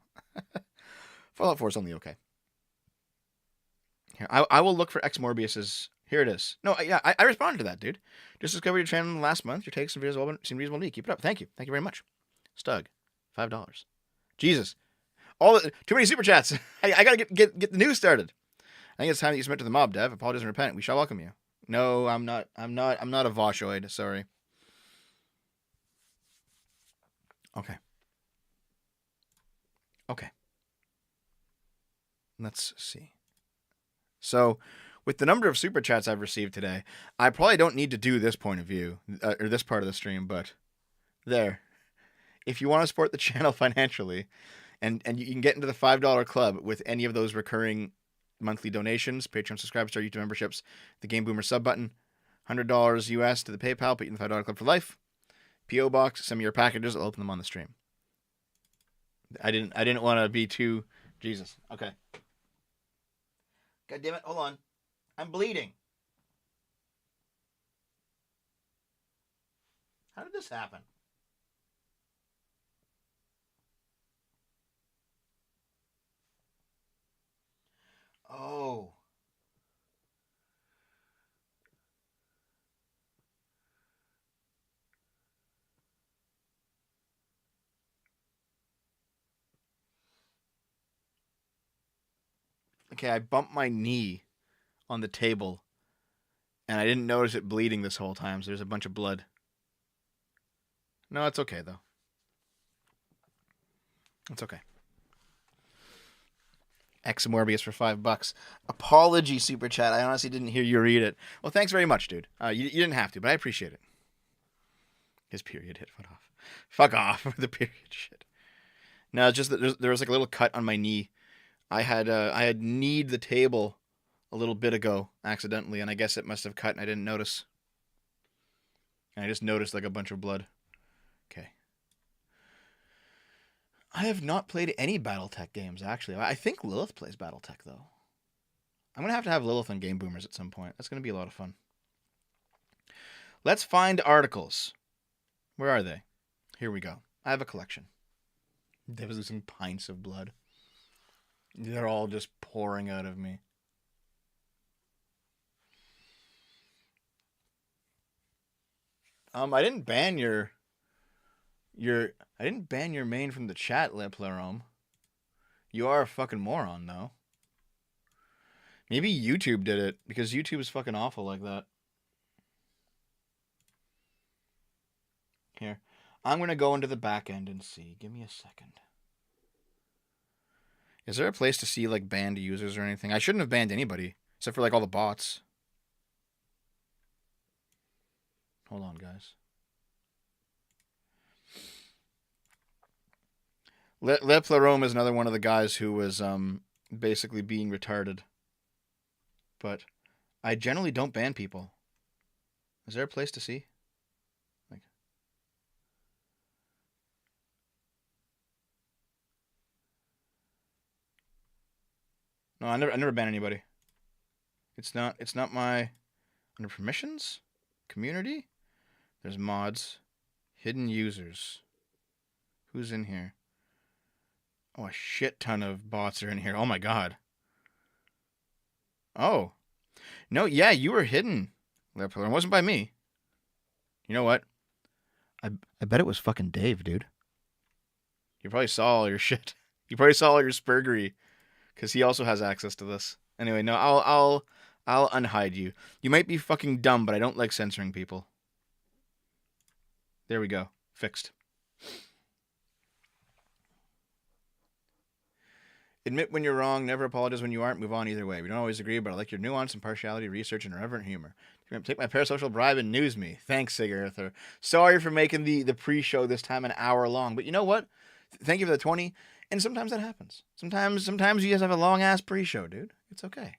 Fallout 4 is only okay. Here, I will look for X Morbius's. Here it is. No, yeah, I responded to that, dude. Just discovered your channel last month. Your takes seem reasonable to me. Keep it up. Thank you. Thank you very much. Stug, $5. Jesus. Too many super chats. I gotta get the news started. I think it's time that you submit to the mob, Dev. Apologize and repent. We shall welcome you. No, I'm not a Voshoid. Sorry. Okay. Let's see. So, with the number of super chats I've received today, I probably don't need to do this point of view or this part of the stream, but there. If you want to support the channel financially, and you can get into the $5 club with any of those recurring monthly donations, Patreon subscribers, our YouTube memberships, the Game Boomer sub button, $100 US to the PayPal, put you in the $5 club for life. PO box, send me your packages, I'll open them on the stream. I didn't want to be too Jesus. Okay. God damn it! Hold on, I'm bleeding. How did this happen? Oh. Okay, I bumped my knee on the table, and I didn't notice it bleeding this whole time, so there's a bunch of blood. No, it's okay, though. It's okay. X Morbius for $5. Apology, super chat. I honestly didn't hear you read it. Well, thanks very much, dude. You didn't have to, but I appreciate it. His period hit. Fuck off with the period shit. No, it's just that there was like a little cut on my knee. I had kneed the table a little bit ago accidentally, and I guess it must have cut, and I didn't notice. And I just noticed like a bunch of blood. Okay. I have not played any BattleTech games, actually. I think Lilith plays BattleTech, though. I'm going to have Lilith on Game Boomers at some point. That's going to be a lot of fun. Let's find articles. Where are they? Here we go. I have a collection. Dev is losing pints of blood. They're all just pouring out of me. I didn't ban your I didn't ban your main from the chat, Leplerome. You are a fucking moron, though. Maybe YouTube did it, because YouTube is fucking awful like that. Here. I'm going to go into the back end and see. Give me a second. Is there a place to see, like, banned users or anything? I shouldn't have banned anybody, except for, like, all the bots. Hold on, guys. Le Plerome is another one of the guys who was basically being retarded. But I generally don't ban people. Is there a place to see? Like, no, I never ban anybody. It's not my under permissions, community. There's mods, hidden users. Who's in here? Oh, a shit ton of bots are in here. Oh my god. Oh. No, yeah, you were hidden. It wasn't by me. You know what? I bet it was fucking Dave, dude. You probably saw all your shit. You probably saw all your spurgery, because he also has access to this. Anyway, no, I'll unhide you. You might be fucking dumb, but I don't like censoring people. There we go. Fixed. Admit when you're wrong, never apologize when you aren't, move on either way. We don't always agree, but I like your nuance, impartiality, research, and irreverent humor. Take my parasocial bribe and news me. Thanks, Sigartha. Sorry for making the pre-show this time an hour long, but you know what? Thank you for the 20, and sometimes that happens. Sometimes you guys have a long-ass pre-show, dude. It's okay.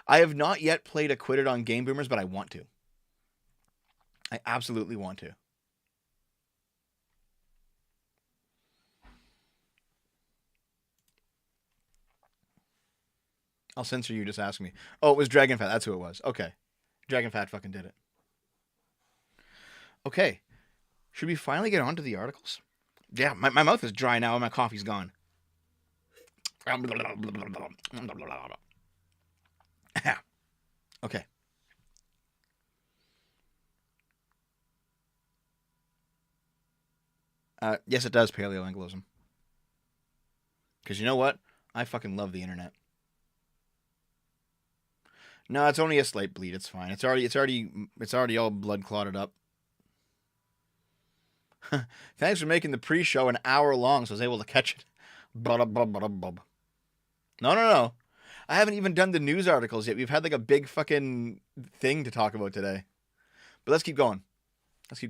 I have not yet played Acquitted on Game Boomers, but I want to. I absolutely want to. I'll censor you, just ask me. Oh, it was Dragonfat. That's who it was. Okay. Dragonfat fucking did it. Okay. Should we finally get on to the articles? Yeah, my mouth is dry now and my coffee's gone. Okay. Yes, it does, Paleolingualism. Because you know what? I fucking love the internet. No, it's only a slight bleed. It's fine. It's already all blood clotted up. Thanks for making the pre-show an hour long, so I was able to catch it. No. I haven't even done the news articles yet. We've had like a big fucking thing to talk about today. But let's keep going. That's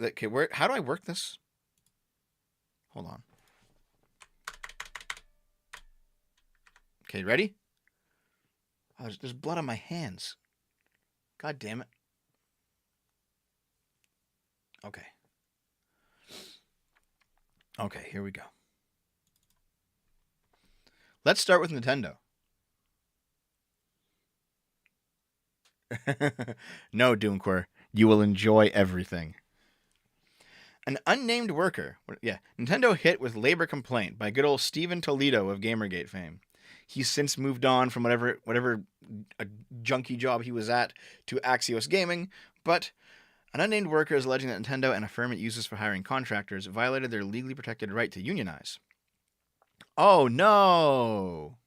okay. How do I work this? Hold on. Okay, ready? Oh, there's blood on my hands. God damn it. Okay. Okay, here we go. Let's start with Nintendo. No, Doomquir. You will enjoy everything. An unnamed worker. Yeah, Nintendo hit with labor complaint by good old Steven Toledo of Gamergate fame. He's since moved on from whatever a junky job he was at to Axios Gaming, but an unnamed worker is alleging that Nintendo and a firm it uses for hiring contractors violated their legally protected right to unionize. Oh no!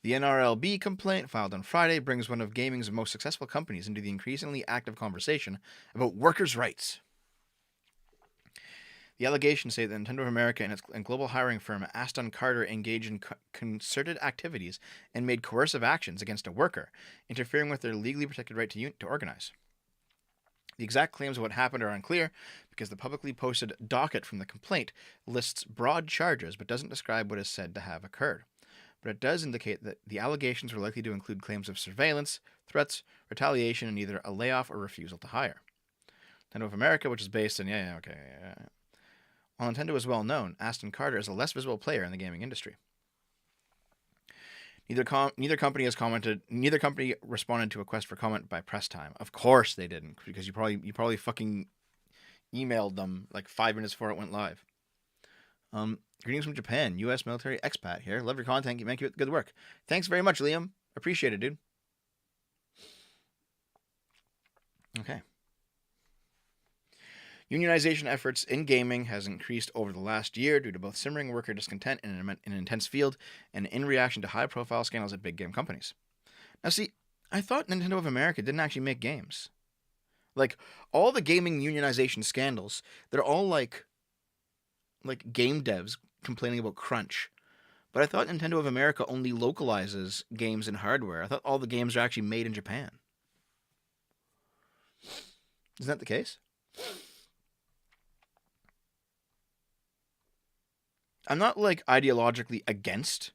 The NRLB complaint filed on Friday brings one of gaming's most successful companies into the increasingly active conversation about workers' rights. The allegations say that Nintendo of America and global hiring firm Aston Carter engaged in concerted activities and made coercive actions against a worker, interfering with their legally protected right to organize. The exact claims of what happened are unclear because the publicly posted docket from the complaint lists broad charges but doesn't describe what is said to have occurred. But it does indicate that the allegations were likely to include claims of surveillance, threats, retaliation, and either a layoff or refusal to hire. Nintendo of America, which is based in... While Nintendo is well known, Aston Carter is a less visible player in the gaming industry. Neither company responded to a request for comment by press time. Of course they didn't, because you probably fucking emailed them like 5 minutes before it went live. Greetings from Japan, U.S. military expat here. Love your content. You make good work. Thanks very much, Liam. Appreciate it, dude. Okay. Unionization efforts in gaming has increased over the last year due to both simmering worker discontent in an intense field and in reaction to high-profile scandals at big game companies. Now, see, I thought Nintendo of America didn't actually make games. Like, all the gaming unionization scandals, they're all like game devs complaining about crunch. But I thought Nintendo of America only localizes games and hardware. I thought all the games are actually made in Japan. Isn't that the case? I'm not like ideologically against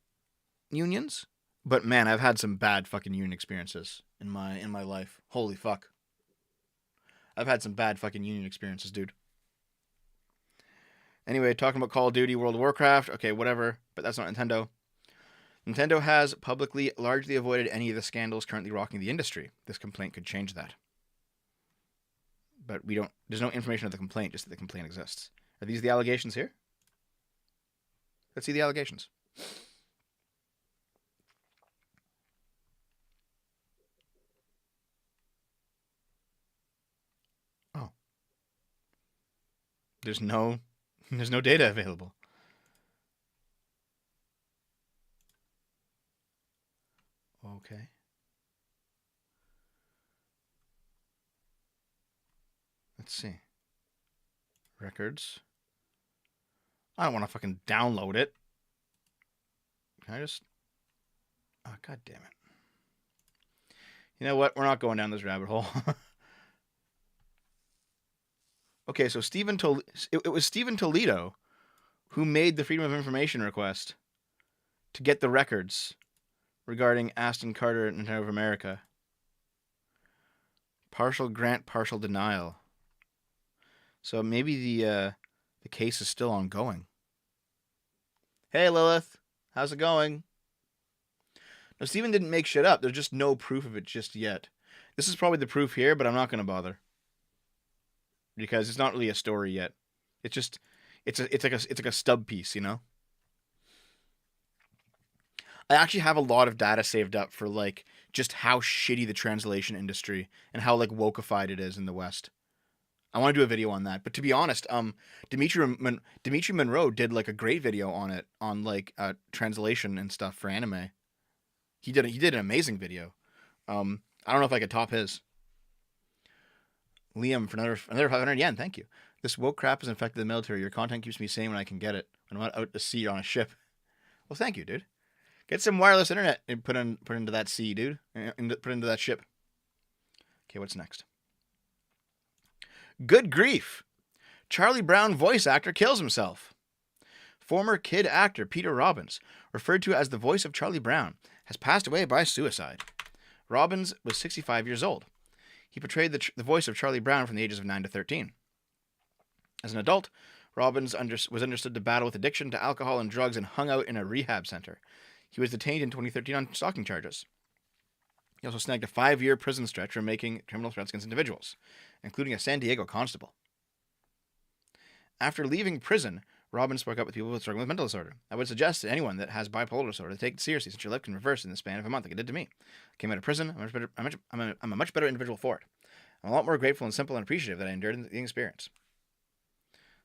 unions, but man, I've had some bad fucking union experiences in my life. Holy fuck. I've had some bad fucking union experiences, dude. Anyway, talking about Call of Duty, World of Warcraft, okay, whatever, but that's not Nintendo. Nintendo has publicly largely avoided any of the scandals currently rocking the industry. This complaint could change that. But there's no information of the complaint, just that the complaint exists. Are these the allegations here? Let's see the allegations. Oh. There's no data available. Okay. Let's see. Records. I don't want to fucking download it. Can I just... Oh, god damn it. You know what? We're not going down this rabbit hole. Okay, so it was Stephen Toledo who made the Freedom of Information request to get the records regarding Aston Carter and Nintendo of America. Partial grant, partial denial. So maybe the case is still ongoing. Hey, Lilith. How's it going? No, Steven didn't make shit up. There's just no proof of it just yet. This is probably the proof here, but I'm not going to bother. Because it's not really a story yet. It's just... It's like a stub piece, you know? I actually have a lot of data saved up for, like, just how shitty the translation industry and how, like, wokeified it is in the West. I want to do a video on that. But to be honest, Dimitri Monroe did, like, a great video on it, on, like, translation and stuff for anime. He did an amazing video. I don't know if I could top his. Liam, for another 500 yen, thank you. This woke crap has infected the military. Your content keeps me sane when I can get it. I'm not out to sea on a ship. Well, thank you, dude. Get some wireless internet and put into that sea, dude. Put into that ship. Okay, what's next? Good grief. Charlie Brown voice actor kills himself. Former kid actor Peter Robbins, referred to as the voice of Charlie Brown, has passed away by suicide. Robbins was 65 years old. He portrayed the voice of Charlie Brown from the ages of 9 to 13. As an adult, Robbins was understood to battle with addiction to alcohol and drugs and hung out in a rehab center. He was detained in 2013 on stalking charges. He also snagged a 5-year prison stretch for making criminal threats against individuals, including a San Diego constable. After leaving prison, Robbins spoke up with people struggling with mental disorder. I would suggest to anyone that has bipolar disorder to take it seriously, since your life can reverse in the span of a month, like it did to me. I came out of prison. I'm a much better individual for it. I'm a lot more grateful and simple and appreciative that I endured the experience.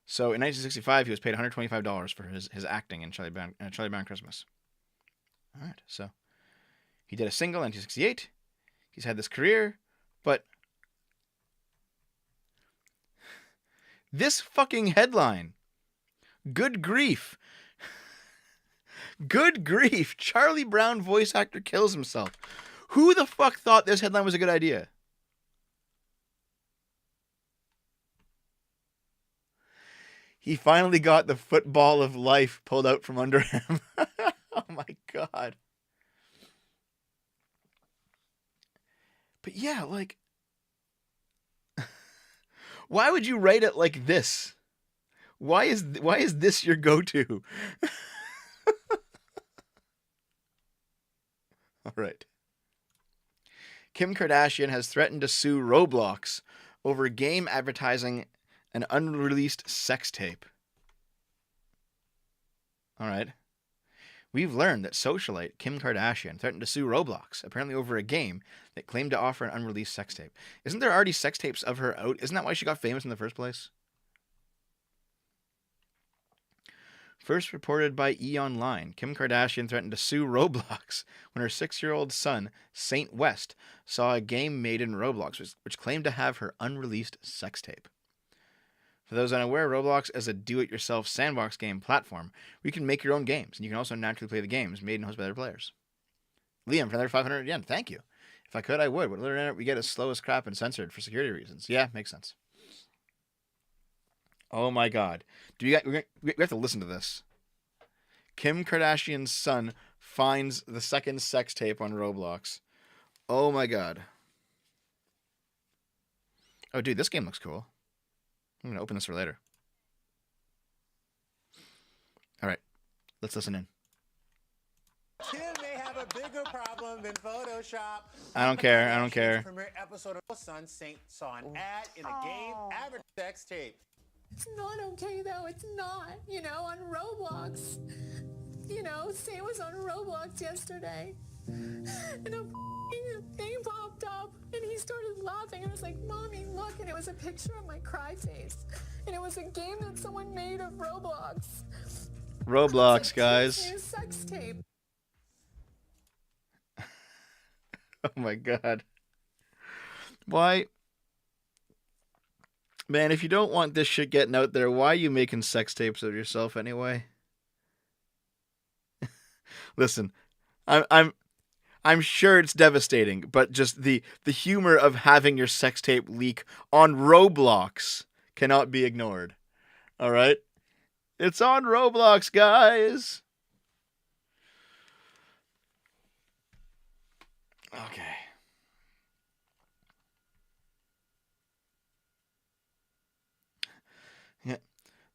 So in 1965, he was paid $125 for his acting in Charlie Brown Christmas. All right, so he did a single in 1968. He's had this career, but this fucking headline. Good grief. Good grief. Charlie Brown voice actor kills himself. Who the fuck thought this headline was a good idea? He finally got the football of life pulled out from under him. Oh my god. But yeah, like... Why would you write it like this? Why is this your go-to? All right. Kim Kardashian has threatened to sue Roblox over game advertising an unreleased sex tape. All right. We've learned that socialite Kim Kardashian threatened to sue Roblox, apparently over a game that claimed to offer an unreleased sex tape. Isn't there already sex tapes of her out? Isn't that why she got famous in the first place? First reported by E! Online, Kim Kardashian threatened to sue Roblox when her 6-year-old son, Saint West, saw a game made in Roblox which claimed to have her unreleased sex tape. For those unaware, Roblox is a do-it-yourself sandbox game platform where you can make your own games, and you can also naturally play the games made and hosted by other players. Liam, for another 500 yen, thank you. If I could, I would. With internet, we get as slow as crap and censored for security reasons. Yeah, makes sense. Oh my God, we have to listen to this. Kim Kardashian's son finds the second sex tape on Roblox. Oh my God. Oh, dude, this game looks cool. I'm going to open this for later. All right, let's listen in. Kim may have a bigger problem than Photoshop. I don't care. I don't care. Premiere episode of Son saw an ad in a game advertising sex tape. It's not okay though. It's not. You know, on Roblox. You know, Sam was on Roblox yesterday, and a thing popped up, and he started laughing. I was like, "Mommy, look!" And it was a picture of my cry face, and it was a game that someone made of Roblox. Roblox, guys. New sex tape. Oh my God. Why? Man, if you don't want this shit getting out there, why are you making sex tapes of yourself anyway? Listen, I'm sure it's devastating, but just the humor of having your sex tape leak on Roblox cannot be ignored. All right? It's on Roblox, guys. Okay. Yeah.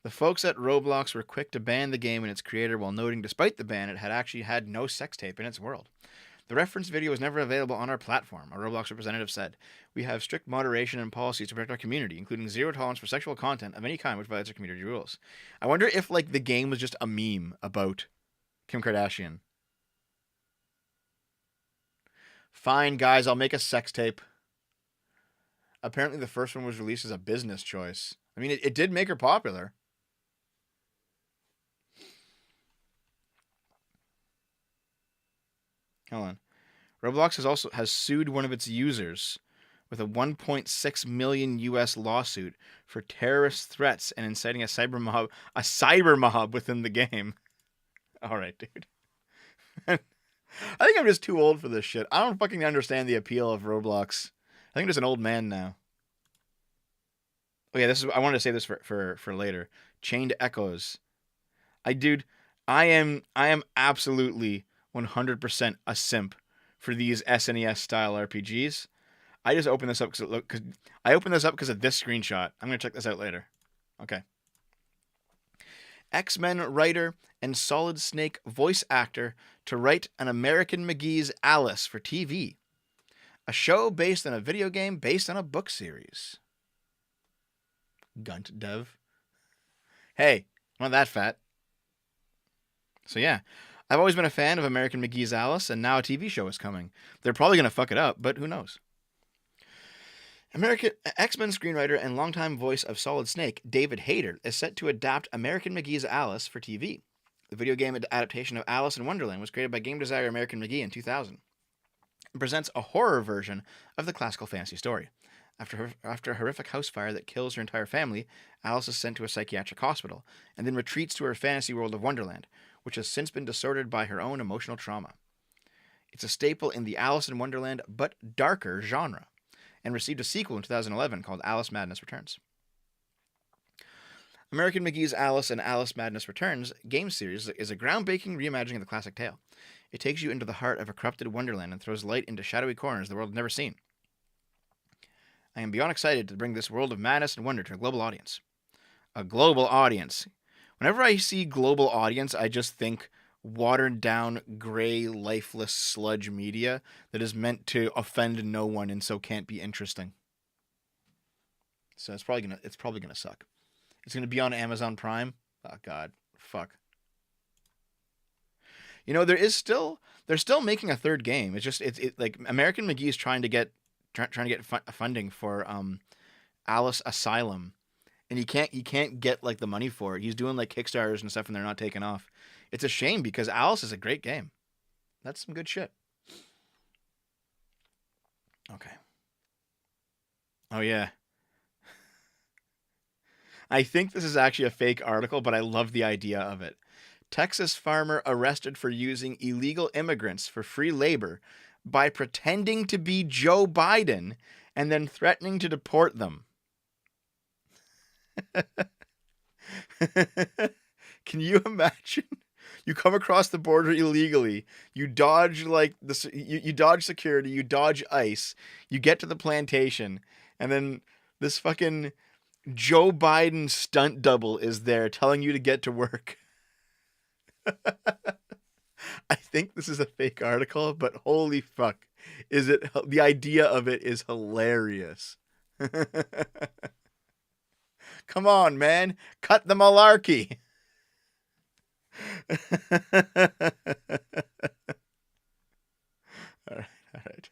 The folks at Roblox were quick to ban the game and its creator while noting despite the ban it had actually had no sex tape in its world. The reference video was never available on our platform, a Roblox representative said. We have strict moderation and policies to protect our community, including zero tolerance for sexual content of any kind which violates our community rules. I wonder if, like, the game was just a meme about Kim Kardashian. Fine, guys, I'll make a sex tape. Apparently the first one was released as a business choice. I mean, it did make her popular. Hold on. Roblox has sued one of its users with a 1.6 million US lawsuit for terrorist threats and inciting a cyber mob within the game. All right, dude. I think I'm just too old for this shit. I don't fucking understand the appeal of Roblox. I think I'm just an old man now. Oh yeah, I wanted to say this for later. Chained Echoes. I am absolutely 100% a simp for these SNES style RPGs. I just opened this up because of this screenshot. I'm gonna check this out later. Okay. X-Men writer and Solid Snake voice actor to write an American McGee's Alice for TV, a show based on a video game based on a book series. Gunt dev. Hey, I'm not that fat. So yeah, I've always been a fan of American McGee's Alice, and now a TV show is coming. They're probably going to fuck it up, but who knows? American X-Men screenwriter and longtime voice of Solid Snake, David Hayter, is set to adapt American McGee's Alice for TV. The video game adaptation of Alice in Wonderland was created by game designer American McGee in 2000. It presents a horror version of the classical fantasy story. After a horrific house fire that kills her entire family, Alice is sent to a psychiatric hospital and then retreats to her fantasy world of Wonderland, which has since been distorted by her own emotional trauma. It's a staple in the Alice in Wonderland but darker genre, and received a sequel in 2011 called Alice Madness Returns. American McGee's Alice and Alice Madness Returns game series is a groundbreaking reimagining of the classic tale. It takes you into the heart of a corrupted Wonderland and throws light into shadowy corners the world has never seen. I am beyond excited to bring this world of madness and wonder to a global audience. A global audience. Whenever I see global audience, I just think watered down, gray, lifeless sludge media that is meant to offend no one and so can't be interesting. So it's probably gonna suck. It's gonna be on Amazon Prime. Oh God, fuck. You know, they're still making a third game. It's just like American McGee is trying to get funding for Alice Asylum, and he can't get like the money for it. He's doing like Kickstarters and stuff, and they're not taking off. It's a shame because Alice is a great game. That's some good shit. Okay. Oh yeah. I think this is actually a fake article, but I love the idea of it. Texas farmer arrested for using illegal immigrants for free labor by pretending to be Joe Biden and then threatening to deport them. Can you imagine? You come across the border illegally. You dodge you dodge security. You dodge ICE. You get to the plantation, and then this fucking Joe Biden stunt double is there telling you to get to work. I think this is a fake article, but holy fuck, is it? The idea of it is hilarious. Come on, man, cut the malarkey. All right.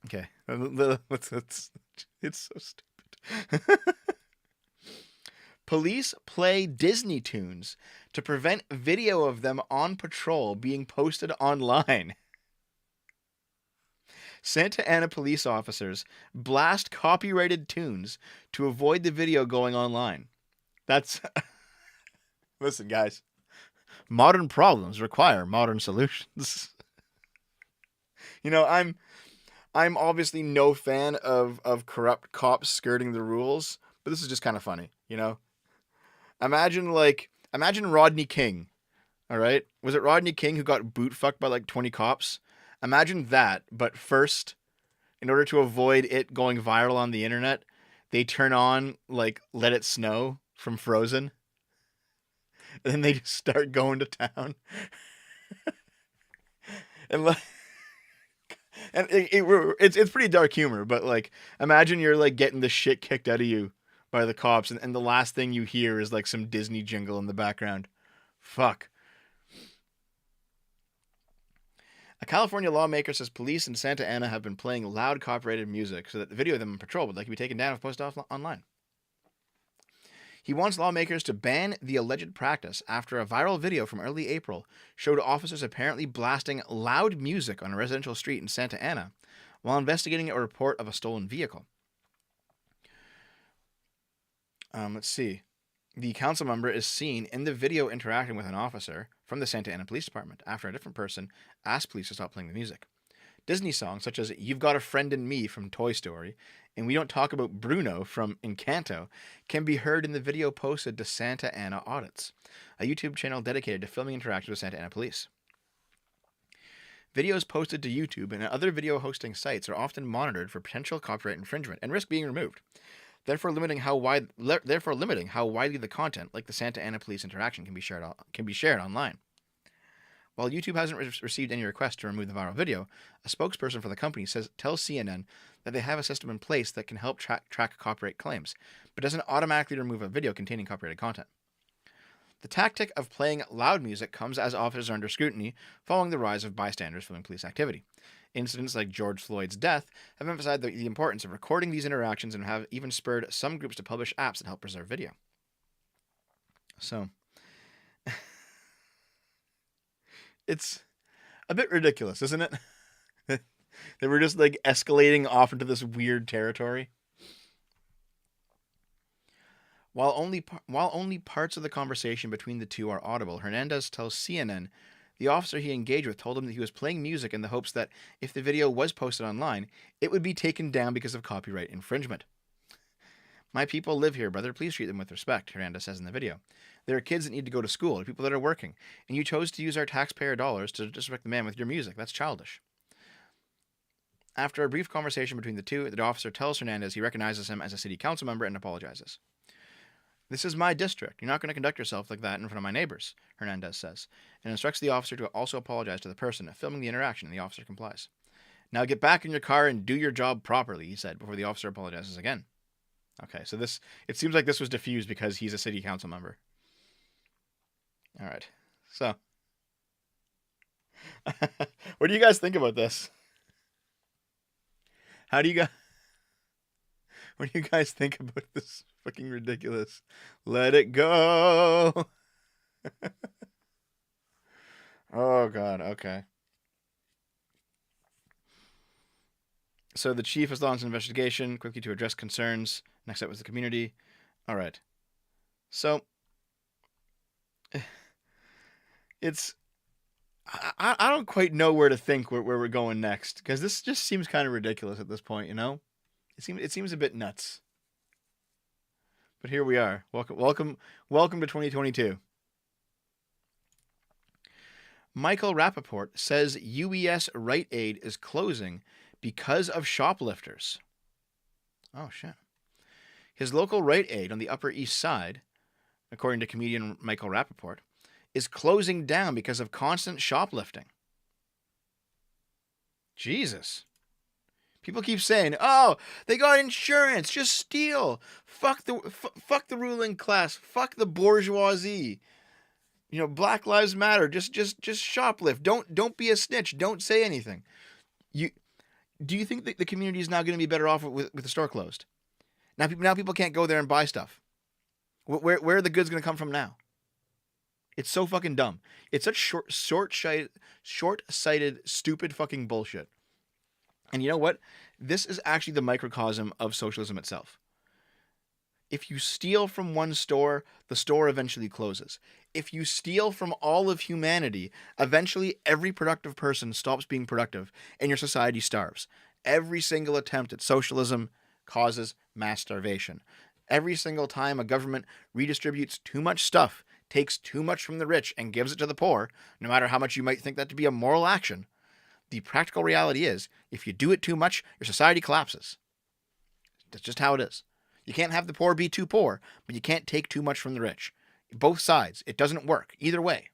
Okay, let's. It's so stupid. Police play Disney tunes to prevent video of them on patrol being posted online. Santa Ana police officers blast copyrighted tunes to avoid the video going online. That's... Listen, guys. Modern problems require modern solutions. You know, I'm obviously no fan of corrupt cops skirting the rules, but this is just kind of funny, you know? Imagine Rodney King, all right? Was it Rodney King who got boot fucked by like 20 cops? Imagine that, but first, in order to avoid it going viral on the internet, they turn on like Let It Snow from Frozen. And then they just start going to town. It's pretty dark humor, but like imagine you're like getting the shit kicked out of you by the cops, and the last thing you hear is like some Disney jingle in the background. Fuck. A California lawmaker says police in Santa Ana have been playing loud copyrighted music so that the video of them on patrol would likely be taken down if posted online. He wants lawmakers to ban the alleged practice after a viral video from early April showed officers apparently blasting loud music on a residential street in Santa Ana while investigating a report of a stolen vehicle. Let's see. The council member is seen in the video interacting with an officer from the Santa Ana Police Department after a different person asked police to stop playing the music. Disney songs such as You've Got a Friend in Me from Toy Story and We Don't Talk About Bruno from Encanto can be heard in the video posted to Santa Ana Audits, a YouTube channel dedicated to filming interactions with Santa Ana police. Videos posted to YouTube and other video hosting sites are often monitored for potential copyright infringement and risk being removed, therefore limiting how widely the content, like the Santa Ana police interaction, can be shared online. While YouTube hasn't received any requests to remove the viral video, a spokesperson for the company tells CNN that they have a system in place that can help track copyright claims, but doesn't automatically remove a video containing copyrighted content. The tactic of playing loud music comes as officers are under scrutiny following the rise of bystanders filming police activity. Incidents like George Floyd's death have emphasized the importance of recording these interactions and have even spurred some groups to publish apps that help preserve video. So... it's a bit ridiculous, isn't it? They were just like escalating off into this weird territory. While only parts of the conversation between the two are audible, Hernandez tells CNN the officer he engaged with told him that he was playing music in the hopes that if the video was posted online, it would be taken down because of copyright infringement. My people live here, brother. Please treat them with respect, Hernandez says in the video. There are kids that need to go to school, there are people that are working, and you chose to use our taxpayer dollars to disrespect the man with your music. That's childish. After a brief conversation between the two, the officer tells Hernandez he recognizes him as a city council member and apologizes. This is my district. You're not going to conduct yourself like that in front of my neighbors, Hernandez says, and instructs the officer to also apologize to the person filming the interaction, and the officer complies. Now get back in your car and do your job properly, he said, before the officer apologizes again. Okay, so it seems like this was diffused because he's a city council member. All right, so what do you guys think about this? What do you guys think about this fucking ridiculous? Let it go. Oh God, okay. So the chief has launched an investigation quickly to address concerns. Next up was the community. All right. So it's I don't quite know where to think where we're going next, because this just seems kind of ridiculous at this point. You know, it seems a bit nuts. But here we are. Welcome to 2022. Michael Rappaport says UES Rite Aid is closing because of shoplifters. Oh, shit. His local Rite Aid on the Upper East Side, according to comedian Michael Rappaport, is closing down because of constant shoplifting. Jesus. People keep saying, "Oh, they got insurance. Just steal. Fuck the ruling class. Fuck the bourgeoisie. You know, Black Lives Matter. Just shoplift. Don't be a snitch. Don't say anything." Do you think that the community is now going to be better off with the store closed? Now people can't go there and buy stuff. Where are the goods going to come from now? It's so fucking dumb. It's such short-sighted, stupid fucking bullshit. And you know what? This is actually the microcosm of socialism itself. If you steal from one store, the store eventually closes. If you steal from all of humanity, eventually every productive person stops being productive and your society starves. Every single attempt at socialism causes mass starvation. Every single time a government redistributes too much stuff, takes too much from the rich and gives it to the poor, no matter how much you might think that to be a moral action, the practical reality is, if you do it too much, your society collapses. That's just how it is. You can't have the poor be too poor, but you can't take too much from the rich. Both sides. It doesn't work either way.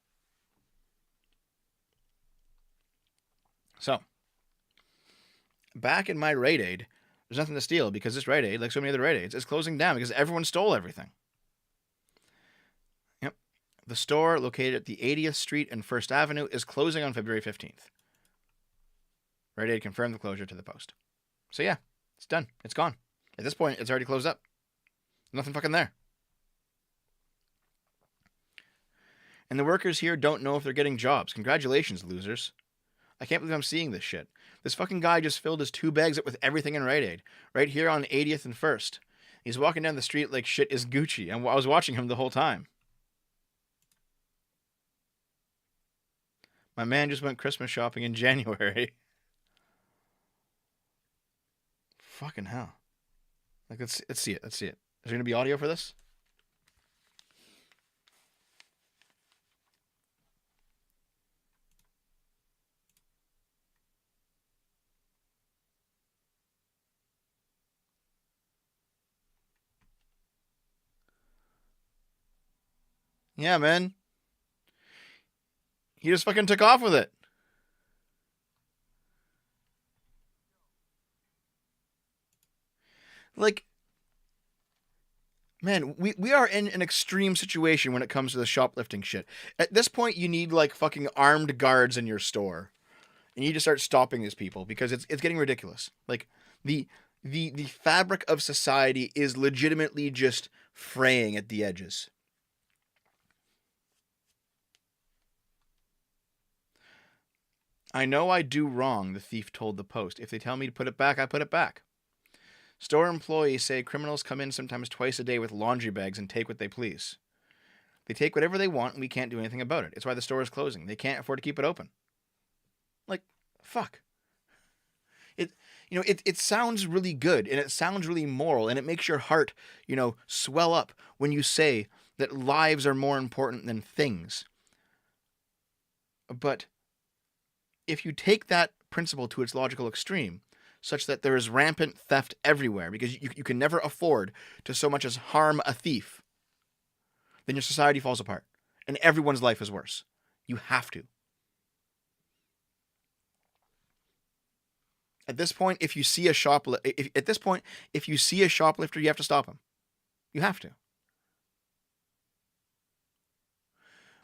So, back in my Rite Aid, there's nothing to steal because this Rite Aid, like so many other Rite Aids, is closing down because everyone stole everything. Yep. The store, located at the 80th Street and 1st Avenue, is closing on February 15th. Rite Aid confirmed the closure to the Post. So yeah, it's done. It's gone. At this point, it's already closed up. Nothing fucking there. And the workers here don't know if they're getting jobs. Congratulations, losers. I can't believe I'm seeing this shit. This fucking guy just filled his 2 bags up with everything in Rite Aid. Right here on 80th and 1st. He's walking down the street like shit is Gucci. And I was watching him the whole time. My man just went Christmas shopping in January. Fucking hell. Like, let's see it. Let's see it. Is there going to be audio for this? Yeah, man. He just fucking took off with it. Like, man, we are in an extreme situation when it comes to the shoplifting shit. At this point, you need like fucking armed guards in your store. And you need to start stopping these people because it's getting ridiculous. Like the fabric of society is legitimately just fraying at the edges. I know I do wrong, the thief told the Post. If they tell me to put it back, I put it back. Store employees say criminals come in sometimes twice a day with laundry bags and take what they please. They take whatever they want and we can't do anything about it. It's why the store is closing. They can't afford to keep it open. Like, fuck. It sounds really good and it sounds really moral and it makes your heart, swell up when you say that lives are more important than things. But if you take that principle to its logical extreme, such that there is rampant theft everywhere because you can never afford to so much as harm a thief, then your society falls apart and everyone's life is worse. You have to. At this point, if you see a shoplifter, you have to stop him. You have to.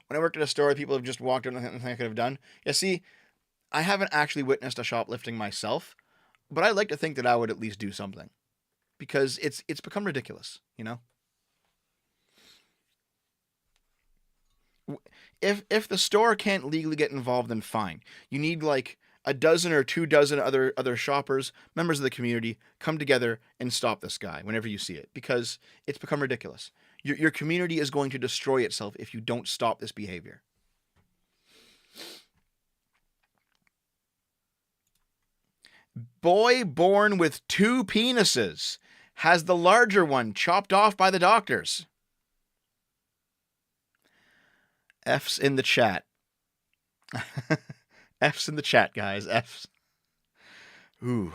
When I worked at a store, people have just walked in and nothing I could have done. Yeah, see, I haven't actually witnessed a shoplifting myself, but I like to think that I would at least do something because it's become ridiculous, If the store can't legally get involved, then fine. You need like a dozen or 24 other shoppers, members of the community, come together and stop this guy whenever you see it, because it's become ridiculous. Your community is going to destroy itself if you don't stop this behavior. Boy born with 2 penises has the larger one chopped off by the doctors. F's in the chat. F's in the chat, guys. F's. Ooh.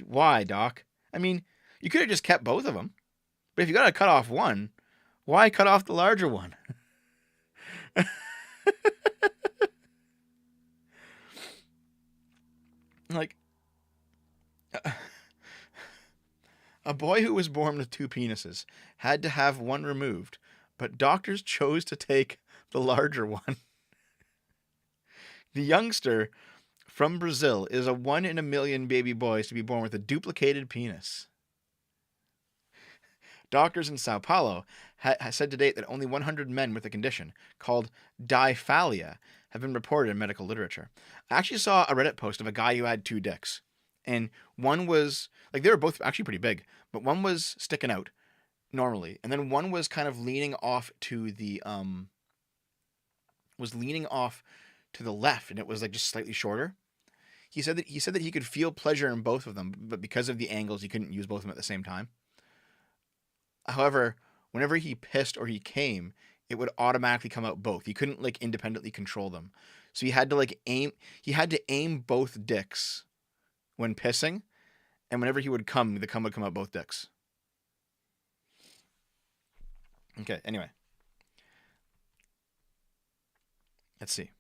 Why, Doc? I mean, you could have just kept both of them. But if you got to cut off one, why cut off the larger one? Like, a boy who was born with 2 penises had to have one removed, but doctors chose to take the larger one. The youngster from Brazil is a 1 in a million baby boys to be born with a duplicated penis. Doctors in Sao Paulo have said to date that only 100 men with a condition called diphallia have been reported in medical literature. I actually saw a Reddit post of a guy who had 2 dicks. And one was, like, they were both actually pretty big, but one was sticking out normally. And then one was kind of leaning off to the, left, and it was like just slightly shorter. He said that he could feel pleasure in both of them, but because of the angles, he couldn't use both of them at the same time. However, whenever he pissed or he came, it would automatically come out both. He couldn't like independently control them. So he had to aim both dicks when pissing, and whenever he would come, the cum would come out both dicks. Okay, anyway. Let's see.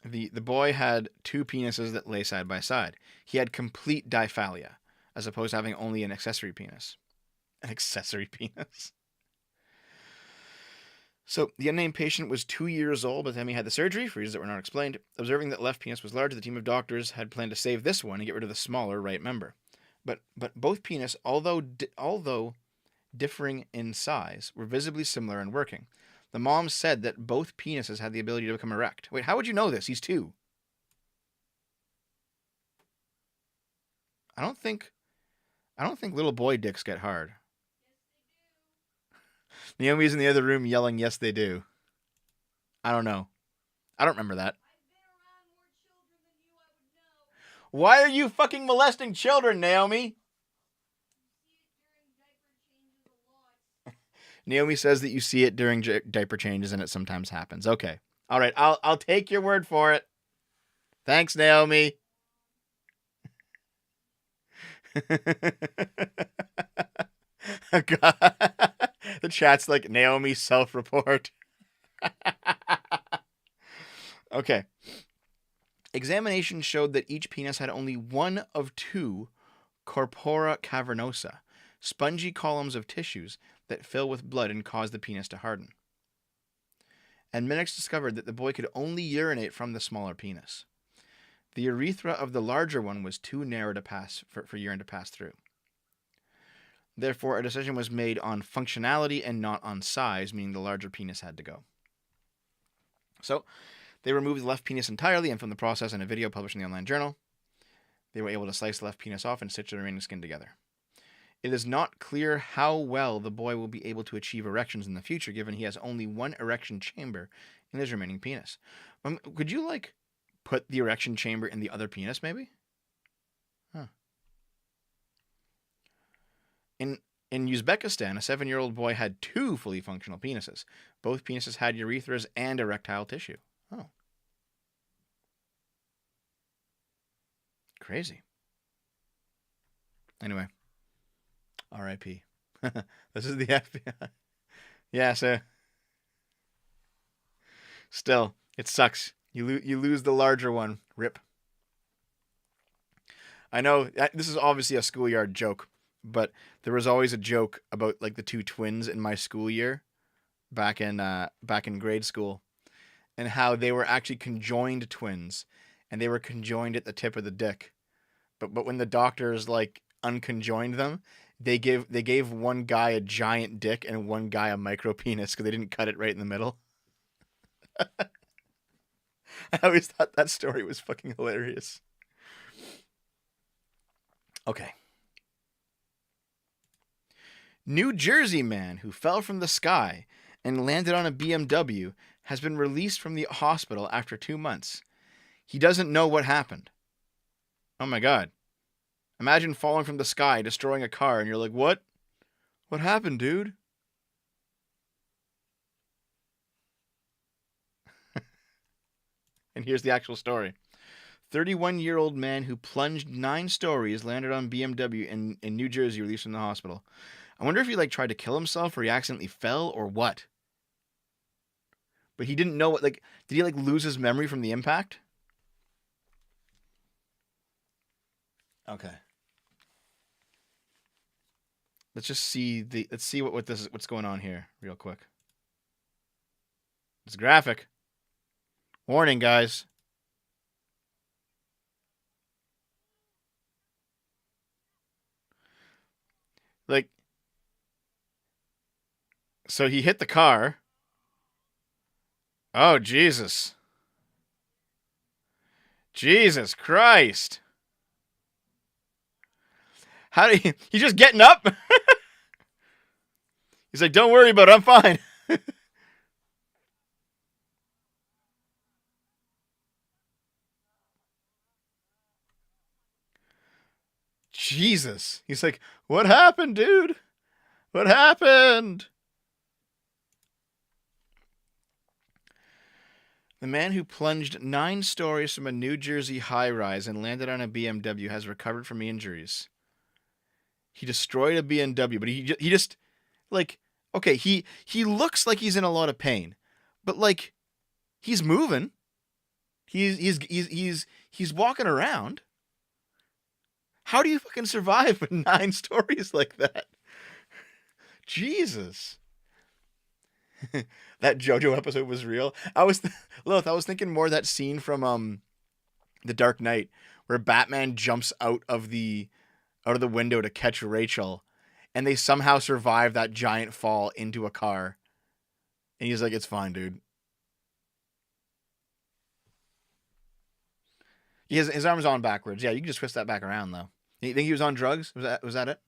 The boy had 2 penises that lay side by side. He had complete diphallia, as opposed to having only an accessory penis. An accessory penis. So, the unnamed patient was 2 years old by the time he had the surgery, for reasons that were not explained. Observing that left penis was large, the team of doctors had planned to save this one and get rid of the smaller right member. But both penis, although differing in size, were visibly similar in working. The mom said that both penises had the ability to become erect. Wait, how would you know this? He's 2. I don't think little boy dicks get hard. Naomi's in the other room yelling, "Yes, they do." I don't know. I don't remember that. Why are you fucking molesting children, Naomi? Naomi says that you see it during diaper changes and it sometimes happens. Okay. All right. I'll take your word for it. Thanks, Naomi. God. The chat's like, Naomi self-report. Okay. Examination showed that each penis had only one of 2 corpora cavernosa, spongy columns of tissues that fill with blood and cause the penis to harden. And medics discovered that the boy could only urinate from the smaller penis. The urethra of the larger one was too narrow to pass for urine to pass through. Therefore, a decision was made on functionality and not on size, meaning the larger penis had to go. So, they removed the left penis entirely and filmed the process in a video published in the online journal. They were able to slice the left penis off and stitch the remaining skin together. It is not clear how well the boy will be able to achieve erections in the future, given he has only one erection chamber in his remaining penis. Could you, like, put the erection chamber in the other penis, maybe? Huh. In Uzbekistan, a 7-year-old boy had 2 fully functional penises. Both penises had urethras and erectile tissue. Oh. Crazy. Anyway. R.I.P. This is the FBI. Yeah, so. Still, it sucks. You lose the larger one. Rip. I know, this is obviously a schoolyard joke, but there was always a joke about, like, the 2 twins in my school year back in grade school, and how they were actually conjoined twins, and they were conjoined at the tip of the dick. But when the doctors, like, unconjoined them, they gave one guy a giant dick and one guy a micro penis because they didn't cut it right in the middle. I always thought that story was fucking hilarious. Okay. New Jersey man who fell from the sky and landed on a BMW has been released from the hospital after 2 months. He doesn't know what happened. Oh my God. Imagine falling from the sky, destroying a car, and you're like, what? What happened, dude? And here's the actual story. 31-year-old man who plunged 9 stories landed on BMW in New Jersey, released from the hospital. I wonder if he tried to kill himself or he accidentally fell or what. But he didn't know what, did he lose his memory from the impact? Okay. Let's just see what's going on here real quick. It's graphic. Warning, guys. So he hit the car. Oh, Jesus. Jesus Christ. How did he's just getting up? He's like, don't worry about it, I'm fine. Jesus. He's like, what happened, dude? What happened? The man who plunged 9 stories from a New Jersey high-rise and landed on a BMW has recovered from injuries. He destroyed a BMW, but he just okay, he looks like he's in a lot of pain, but he's moving. He's walking around. How do you fucking survive with 9 stories like that? Jesus. That JoJo episode was real. I was thinking more of that scene from The Dark Knight where Batman jumps out of the window to catch Rachel, and they somehow survive that giant fall into a car. And he's like, "It's fine, dude." His arm's on backwards. Yeah, you can just twist that back around though. You think he was on drugs? Was that it?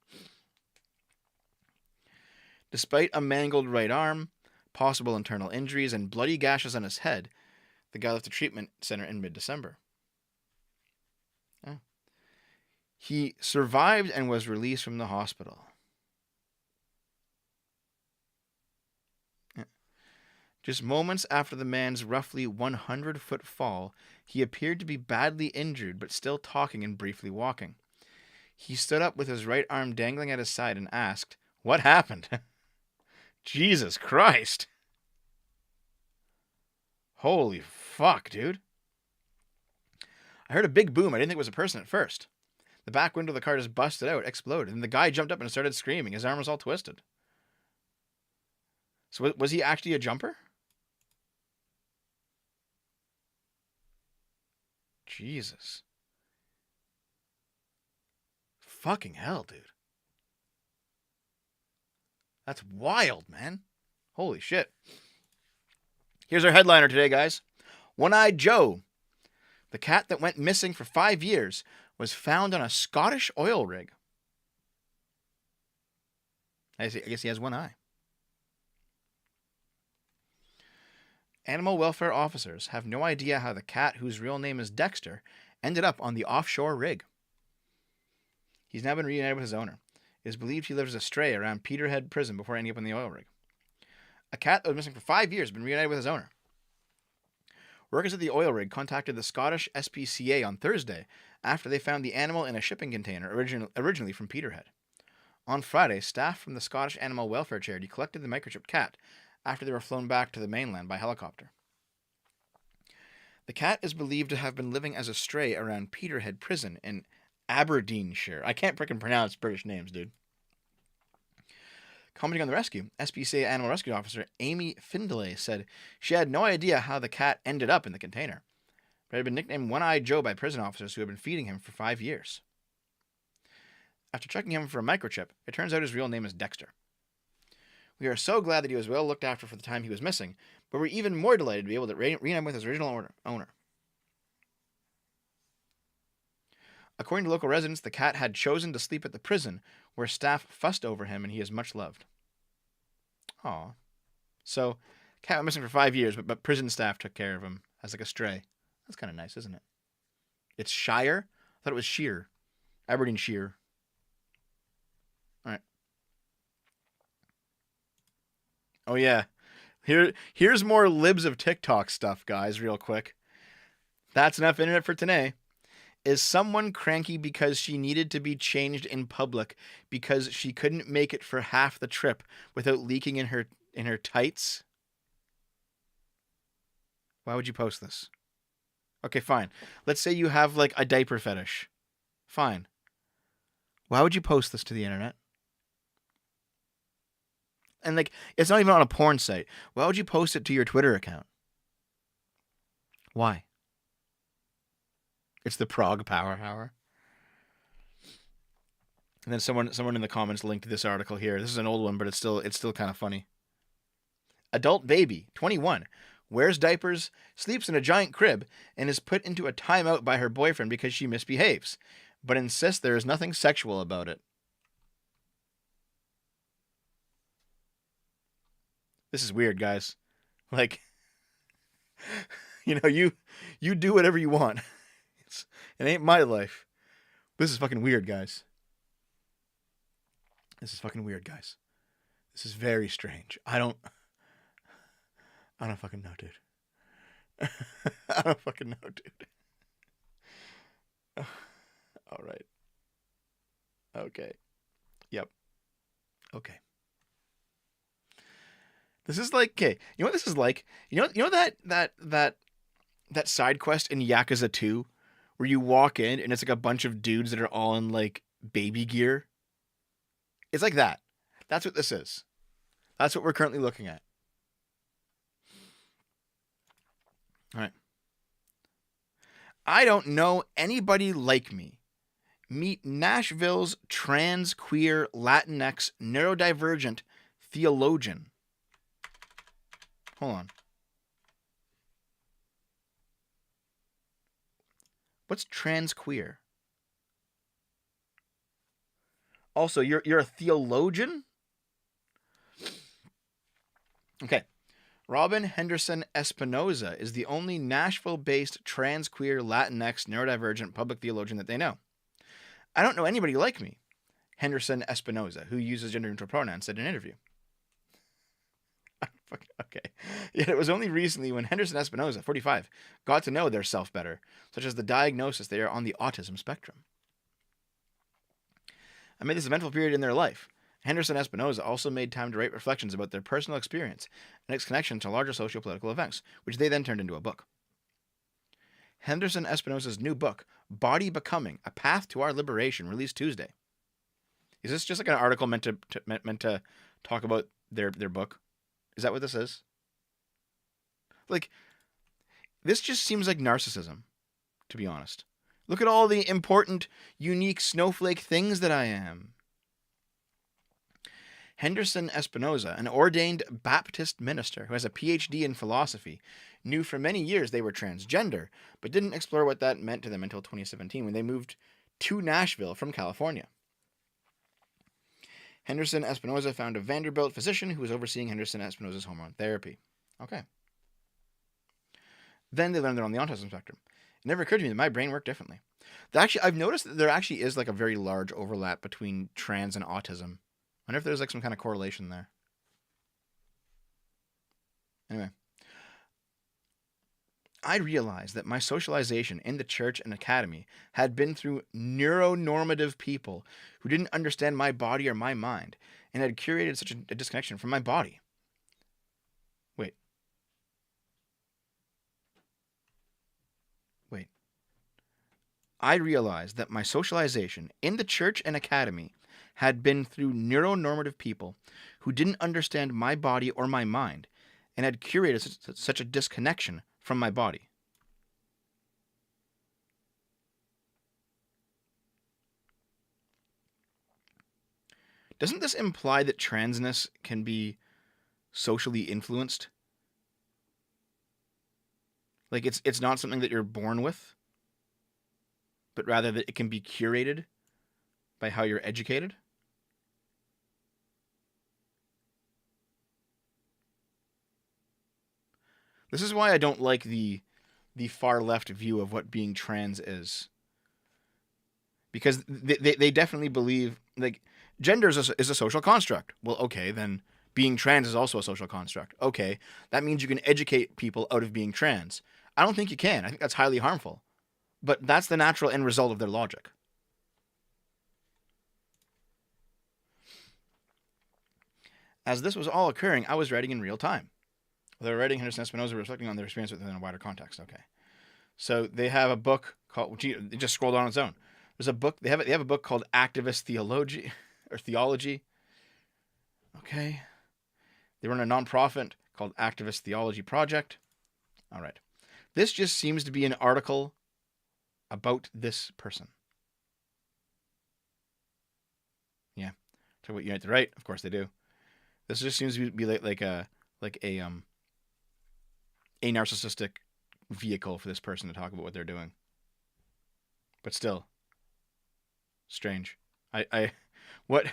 Despite a mangled right arm, possible internal injuries, and bloody gashes on his head, the guy left the treatment center in mid-December. Oh. He survived and was released from the hospital. Yeah. Just moments after the man's roughly 100-foot fall, he appeared to be badly injured but still talking and briefly walking. He stood up with his right arm dangling at his side and asked, "What happened?" Jesus Christ. Holy fuck, dude. I heard a big boom. I didn't think it was a person at first. The back window of the car just busted out, exploded, and the guy jumped up and started screaming. His arm was all twisted. So was he actually a jumper? Jesus. Fucking hell, dude. That's wild, man. Holy shit. Here's our headliner today, guys. One-Eyed Joe, the cat that went missing for 5 years, was found on a Scottish oil rig. I guess he has one eye. Animal welfare officers have no idea how the cat, whose real name is Dexter, ended up on the offshore rig. He's now been reunited with his owner. It is believed he lived as a stray around Peterhead Prison before ending up on the oil rig. A cat that was missing for 5 years has been reunited with his owner. Workers at the oil rig contacted the Scottish SPCA on Thursday after they found the animal in a shipping container originally from Peterhead. On Friday, staff from the Scottish Animal Welfare Charity collected the microchipped cat after they were flown back to the mainland by helicopter. The cat is believed to have been living as a stray around Peterhead Prison in Aberdeenshire. I can't frickin' pronounce British names, dude. Commenting on the rescue, SPCA Animal Rescue Officer Amy Findlay said she had no idea how the cat ended up in the container, but had been nicknamed One-Eyed Joe by prison officers who had been feeding him for 5 years. After checking him for a microchip, it turns out his real name is Dexter. We are so glad that he was well looked after for the time he was missing, but we're even more delighted to be able to reunite with his original owner. According to local residents, the cat had chosen to sleep at the prison, where staff fussed over him, and he is much loved. Aw. So, cat went missing for 5 years, but prison staff took care of him as like a stray. That's kind of nice, isn't it? It's Shire? I thought it was Sheer. Aberdeenshire. All right. Oh, yeah. Here's more libs of TikTok stuff, guys, real quick. That's enough internet for today. Is someone cranky because she needed to be changed in public because she couldn't make it for half the trip without leaking in her tights? Why would you post this? Okay, fine. Let's say you have like a diaper fetish. Fine. Why would you post this to the internet? And like, it's not even on a porn site. Why would you post it to your Twitter account? Why? It's the Prague Power Hour. And then someone in the comments linked this article here. This is an old one, but it's still kind of funny. Adult baby, 21, wears diapers, sleeps in a giant crib, and is put into a timeout by her boyfriend because she misbehaves, but insists there is nothing sexual about it. This is weird, guys. Like, you know, you do whatever you want. It ain't my life. This is fucking weird, guys. This is fucking weird, guys. This is very strange. I don't fucking know, dude. I don't fucking know, dude. All right. Okay. Yep. Okay. This is like, okay, you know what this is like? You know that side quest in Yakuza 2 where you walk in and it's like a bunch of dudes that are all in like baby gear? It's like that. That's what this is. That's what we're currently looking at. All right. I don't know anybody like me. Meet Nashville's trans, queer, Latinx, neurodivergent theologian. Hold on. What's trans queer? Also, you're a theologian? Okay. Robin Henderson Espinoza is the only Nashville-based trans, queer, Latinx, neurodivergent public theologian that they know. I don't know anybody like me, Henderson Espinoza, who uses gender-neutral pronouns, said in an interview. Okay. Yet it was only recently when Henderson Espinoza, 45, got to know their self better, such as the diagnosis they are on the autism spectrum. Amid this eventful period in their life, Henderson Espinoza also made time to write reflections about their personal experience and its connection to larger socio-political events, which they then turned into a book. Henderson Espinoza's new book, Body Becoming: A Path to Our Liberation, released Tuesday. Is this just like an article meant to talk about their book? Is that what this is? Like, this just seems like narcissism, to be honest. Look at all the important, unique snowflake things that I am. Henderson Espinoza, an ordained Baptist minister who has a PhD in philosophy, knew for many years they were transgender, but didn't explore what that meant to them until 2017 when they moved to Nashville from California. Henderson Espinoza found a Vanderbilt physician who was overseeing Henderson Espinoza's hormone therapy. Okay. Then they learned they're on the autism spectrum. It never occurred to me that my brain worked differently. I've noticed that there actually is like a very large overlap between trans and autism. I wonder if there's like some kind of correlation there. Anyway. I realized that my socialization in the church and academy had been through neuronormative people who didn't understand my body or my mind and had curated such a disconnection from my body. Wait. I realized that my socialization in the church and academy had been through neuronormative people who didn't understand my body or my mind and had curated such a disconnection from my body. Doesn't this imply that transness can be socially influenced? Like it's not something that you're born with? but rather that it can be curated by how you're educated. This is why I don't like the far left view of what being trans is. Because they definitely believe, like, gender is a social construct. Well, okay, then being trans is also a social construct. Okay, that means you can educate people out of being trans. I don't think you can. I think that's highly harmful. But that's the natural end result of their logic. As this was all occurring, I was writing in real time. They were writing Henderson Espinosa, reflecting on their experience within a wider context. Okay. So they have a book called, gee, it just scrolled on its own. There's a book, they have a book called Activist Theology, or Theology. Okay. They run a nonprofit called Activist Theology Project. All right. This just seems to be an article about this person. Yeah. Talk about Unite the Right. Of course they do. This just seems to be like a narcissistic vehicle for this person to talk about what they're doing. But still, strange. What,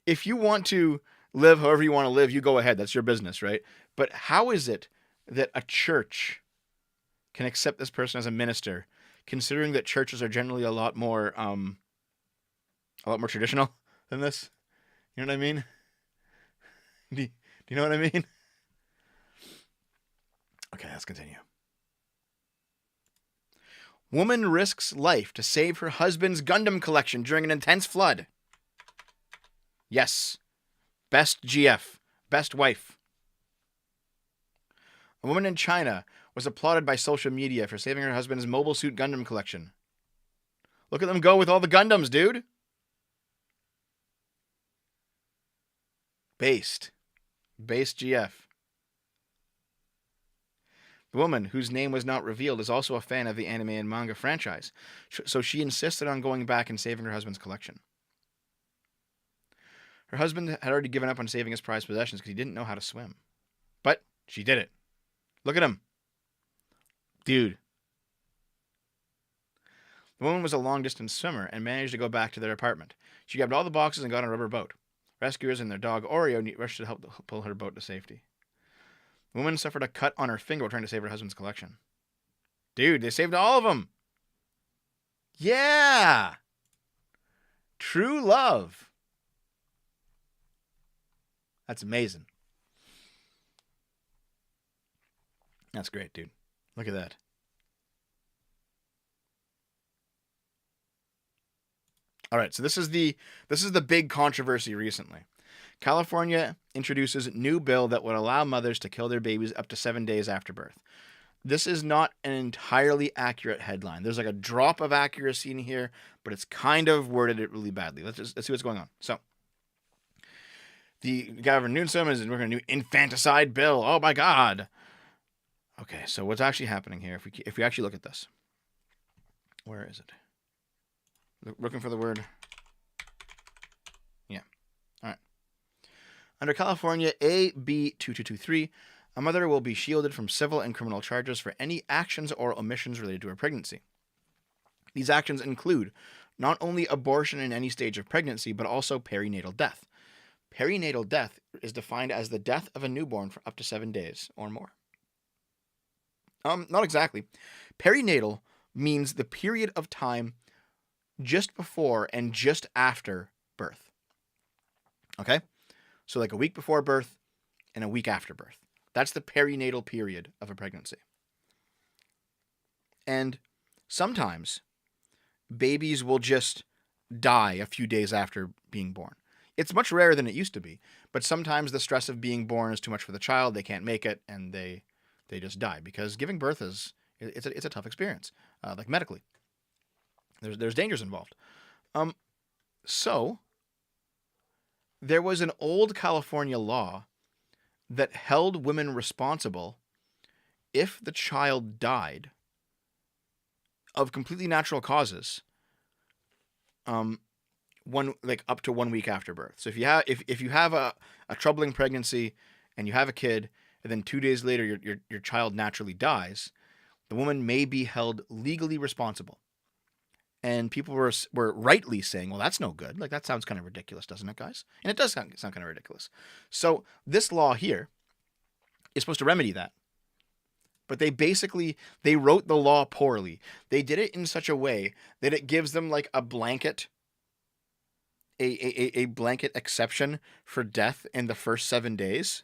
if you want to live however you want to live, you go ahead. That's your business, right? But how is it that a church can accept this person as a minister, considering that churches are generally a lot more traditional than this? You know what I mean? Do you know what I mean? Okay, let's continue. Woman risks life to save her husband's Gundam collection during an intense flood. Yes. Best GF. Best wife. A woman in China was applauded by social media for saving her husband's Mobile Suit Gundam collection. Look at them go with all the Gundams, dude. Based GF. The woman, whose name was not revealed, is also a fan of the anime and manga franchise, so she insisted on going back and saving her husband's collection. Her husband had already given up on saving his prized possessions because he didn't know how to swim. But she did it. Look at him. Dude. The woman was a long-distance swimmer and managed to go back to their apartment. She grabbed all the boxes and got on a rubber boat. Rescuers and their dog Oreo rushed to help pull her boat to safety. The woman suffered a cut on her finger while trying to save her husband's collection. Dude, they saved all of them. Yeah. True love. That's amazing. That's great, dude. Look at that. All right, so this is the big controversy recently. California introduces new bill that would allow mothers to kill their babies up to 7 days after birth. This is not an entirely accurate headline. There's like a drop of accuracy in here, but it's kind of worded it really badly. Let's see what's going on. So, the Gavin Newsom is working on a new infanticide bill. Oh my God. Okay, so what's actually happening here? If we actually look at this, where is it? Looking for the word. Yeah. All right. Under California AB 2223, a mother will be shielded from civil and criminal charges for any actions or omissions related to her pregnancy. These actions include not only abortion in any stage of pregnancy, but also perinatal death. Perinatal death is defined as the death of a newborn for up to 7 days or more. Not exactly. Perinatal means the period of time just before and just after birth. Okay? So like a week before birth and a week after birth. That's the perinatal period of a pregnancy. And sometimes babies will just die a few days after being born. It's much rarer than it used to be, but sometimes the stress of being born is too much for the child. They can't make it, and they just die because giving birth it's a tough experience, like medically. There's dangers involved. So there was an old California law that held women responsible if the child died of completely natural causes. Up to 1 week after birth. So if you have a troubling pregnancy and you have a kid, and then 2 days later your child naturally dies, the woman may be held legally responsible and people were rightly saying, well, that's no good. Like, that sounds kind of ridiculous, doesn't it, guys? And it does sound kind of ridiculous. So this law here is supposed to remedy that. But they wrote the law poorly. They did it in such a way that it gives them like a blanket blanket exception for death in the first 7 days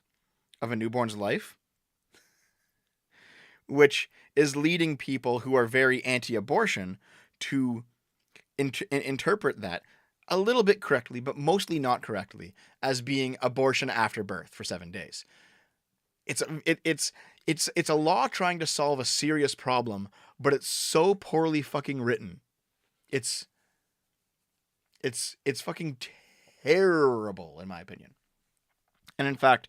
of a newborn's life, which is leading people who are very anti-abortion to interpret that a little bit correctly, but mostly not correctly, as being abortion after birth for 7 days. It's a law trying to solve a serious problem, but it's so poorly fucking written. It's fucking terrible, in my opinion. And in fact,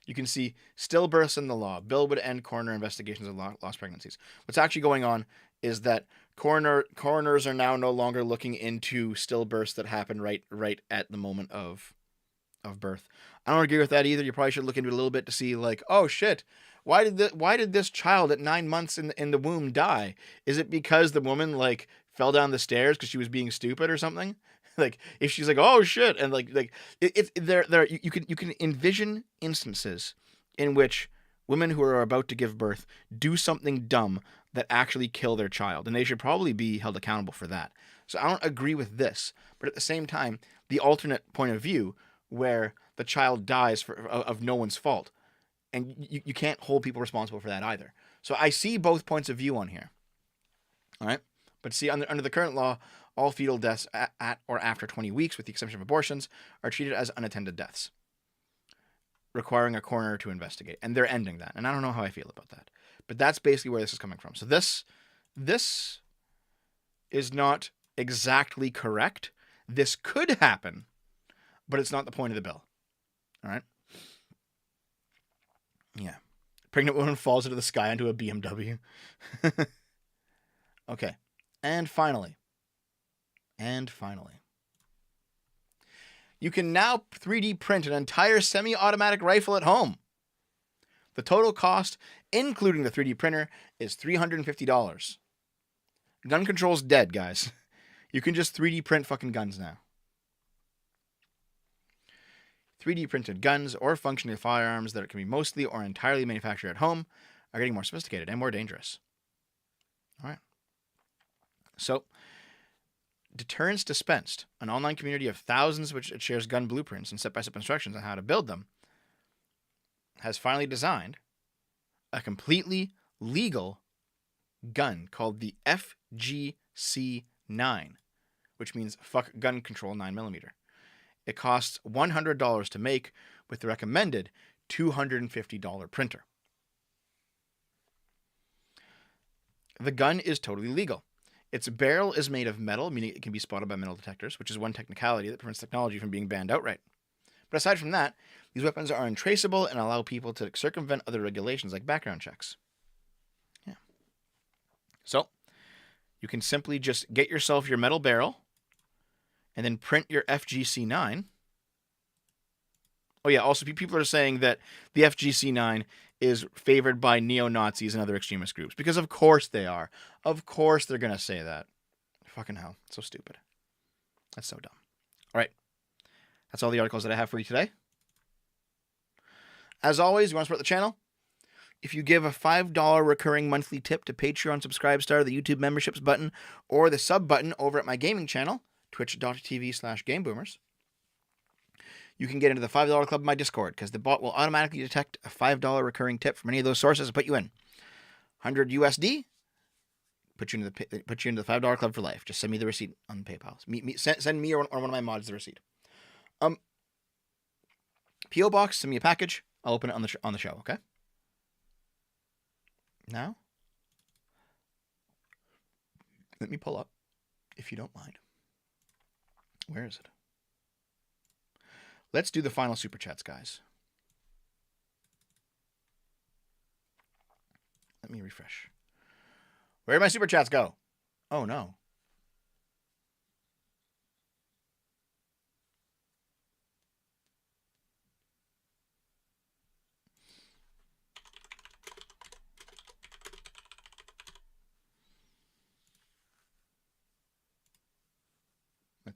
you can see stillbirths in the law. Bill would end coroner investigations of lost pregnancies. What's actually going on is that coroners are now no longer looking into stillbirths that happen right at the moment of birth. I don't agree with that either. You probably should look into it a little bit to see, like, oh shit, why did this child at 9 months in the womb die? Is it because the woman like fell down the stairs because she was being stupid or something? Like, if she's like, oh shit, and you can envision instances in which women who are about to give birth do something dumb that actually kill their child, and they should probably be held accountable for that. So I don't agree with this, but at the same time, the alternate point of view where the child dies of no one's fault, and you can't hold people responsible for that either. So I see both points of view on here. All right, but see, under the current law, all fetal deaths at or after 20 weeks, with the exception of abortions, are treated as unattended deaths, requiring a coroner to investigate. And they're ending that. And I don't know how I feel about that. But that's basically where this is coming from. So this is not exactly correct. This could happen, but it's not the point of the bill. All right? Yeah. Pregnant woman falls into the sky onto a BMW. Okay. And finally, you can now 3D print an entire semi-automatic rifle at home. The total cost, including the 3D printer, is $350. Gun control's dead, guys. You can just 3D print fucking guns now. 3D printed guns or functioning firearms that can be mostly or entirely manufactured at home are getting more sophisticated and more dangerous. All right. So, Deterrence Dispensed, an online community of thousands which shares gun blueprints and step-by-step instructions on how to build them, has finally designed a completely legal gun called the FGC9, which means Fuck Gun Control 9mm. It costs $100 to make with the recommended $250 printer. The gun is totally legal. Its barrel is made of metal, meaning it can be spotted by metal detectors, which is one technicality that prevents technology from being banned outright. But aside from that, these weapons are untraceable and allow people to circumvent other regulations like background checks. Yeah. So, you can simply just get yourself your metal barrel and then print your FGC9. Oh yeah, also people are saying that the FGC9 is favored by neo-Nazis and other extremist groups. Because of course they are. Of course they're going to say that. Fucking hell. So stupid. That's so dumb. All right. That's all the articles that I have for you today. As always, you want to support the channel? If you give a $5 recurring monthly tip to Patreon Subscribestar, the YouTube memberships button, or the sub button over at my gaming channel, twitch.tv/GameBoomers, you can get into the $5 club in my Discord, because the bot will automatically detect a $5 recurring tip from any of those sources and put you in. 100 USD, put you into the $5 club for life. Just send me the receipt on PayPal. Send me or one of my mods the receipt. PO box, send me a package. I'll open it on the show. Okay. Now, let me pull up, if you don't mind. Where is it? Let's do the final super chats, guys. Let me refresh. Where did my super chats go? Oh, no.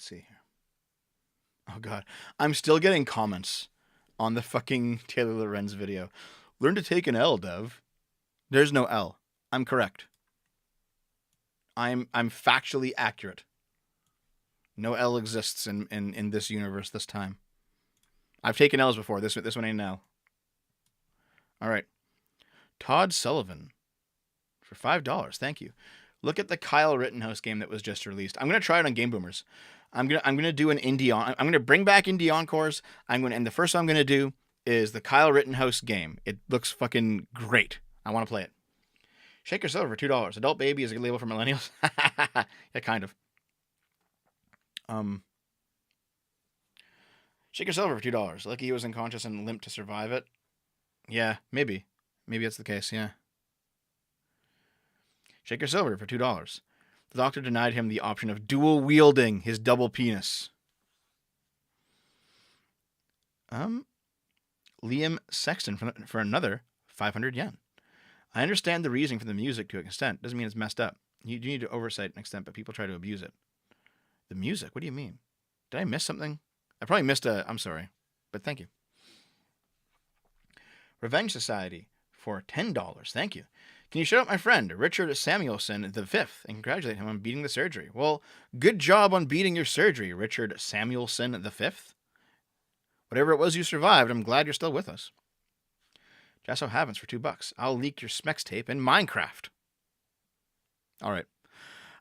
Let's see here. Oh, God. I'm still getting comments on the fucking Taylor Lorenz video. Learn to take an L, Dev. There's no L. I'm correct. I'm factually accurate. No L exists in this universe this time. I've taken L's before. This one ain't an L. All right. Todd Sullivan for $5. Thank you. Look at the Kyle Rittenhouse game that was just released. I'm gonna try it on Game Boomers. I'm gonna do an indie on. I'm gonna bring back indie encores. And the first one I'm gonna do is the Kyle Rittenhouse game. It looks fucking great. I want to play it. Shaker Silver for $2. Adult Baby is a good label for millennials. Yeah, kind of. Shaker Silver for $2. Lucky he was unconscious and limp to survive it. Yeah, maybe. Maybe that's the case, yeah. Shaker Silver for $2. The doctor denied him the option of dual wielding his double penis. Liam Sexton for another 500 yen. I understand the reasoning for the music to an extent. Doesn't mean it's messed up. You do need to oversight an extent, but people try to abuse it. The music? What do you mean? Did I miss something? I probably missed I'm sorry, but thank you. Revenge Society for $10. Thank you. Can you shout out my friend, Richard Samuelson V, and congratulate him on beating the surgery? Well, good job on beating your surgery, Richard Samuelson V. Whatever it was you survived, I'm glad you're still with us. Jasso Havens for $2. I'll leak your Smex tape in Minecraft. All right.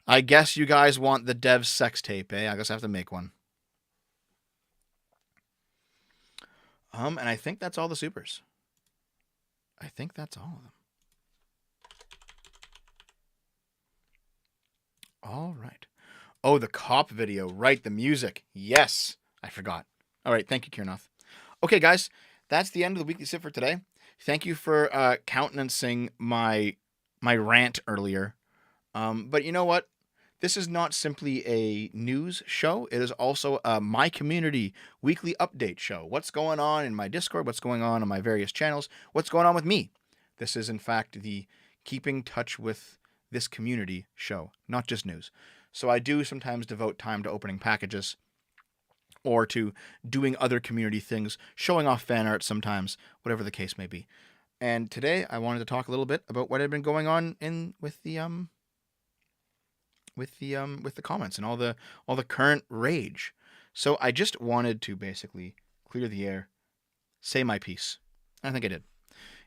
I guess you guys want the Dev sex tape, eh? I guess I have to make one. And I think that's all the supers. I think that's all of them. All right. Oh, the cop video. Right, the music. Yes. I forgot. All right, thank you, Kirnoth. Okay, guys, that's the end of the weekly sip for today. Thank you for countenancing my rant earlier. But you know what? This is not simply a news show. It is also a My Community weekly update show. What's going on in my Discord? What's going on my various channels? What's going on with me? This is, in fact, the Keeping Touch with This Community show, not just news. So I do sometimes devote time to opening packages or to doing other community things, showing off fan art sometimes, whatever the case may be. And today I wanted to talk a little bit about what had been going on with the comments and all the current rage. So I just wanted to basically clear the air, say my piece. I think I did.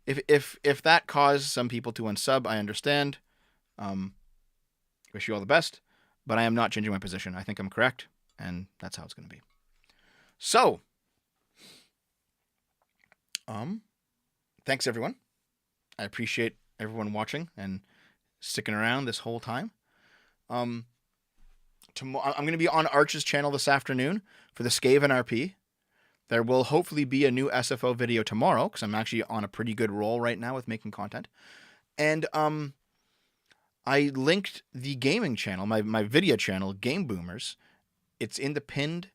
If that caused some people to unsub, I understand. Wish you all the best, but I am not changing my position. I think I'm correct, and that's how it's going to be. So, thanks everyone. I appreciate everyone watching and sticking around this whole time. Tomorrow I'm going to be on Arch's channel this afternoon for the Skaven RP. There will hopefully be a new SFO video tomorrow because I'm actually on a pretty good roll right now with making content. And I linked the gaming channel, my video channel, Game Boomers. It's in the pinned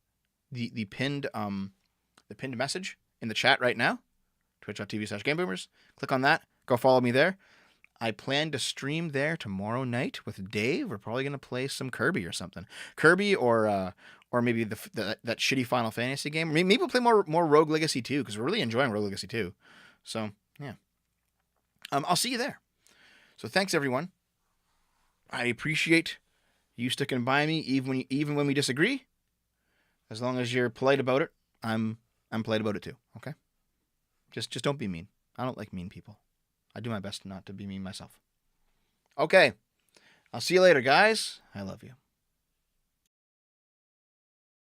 pinned message in the chat right now. Twitch.tv/GameBoomers. Click on that. Go follow me there. I plan to stream there tomorrow night with Dave. We're probably gonna play some Kirby or something. Kirby or maybe that shitty Final Fantasy game. Maybe we'll play more Rogue Legacy 2 because we're really enjoying Rogue Legacy 2. So yeah. I'll see you there. So thanks everyone. I appreciate you sticking by me even when we disagree. As long as you're polite about it, I'm polite about it too. Okay. Just don't be mean. I don't like mean people. I do my best not to be mean myself. Okay. I'll see you later, guys. I love you.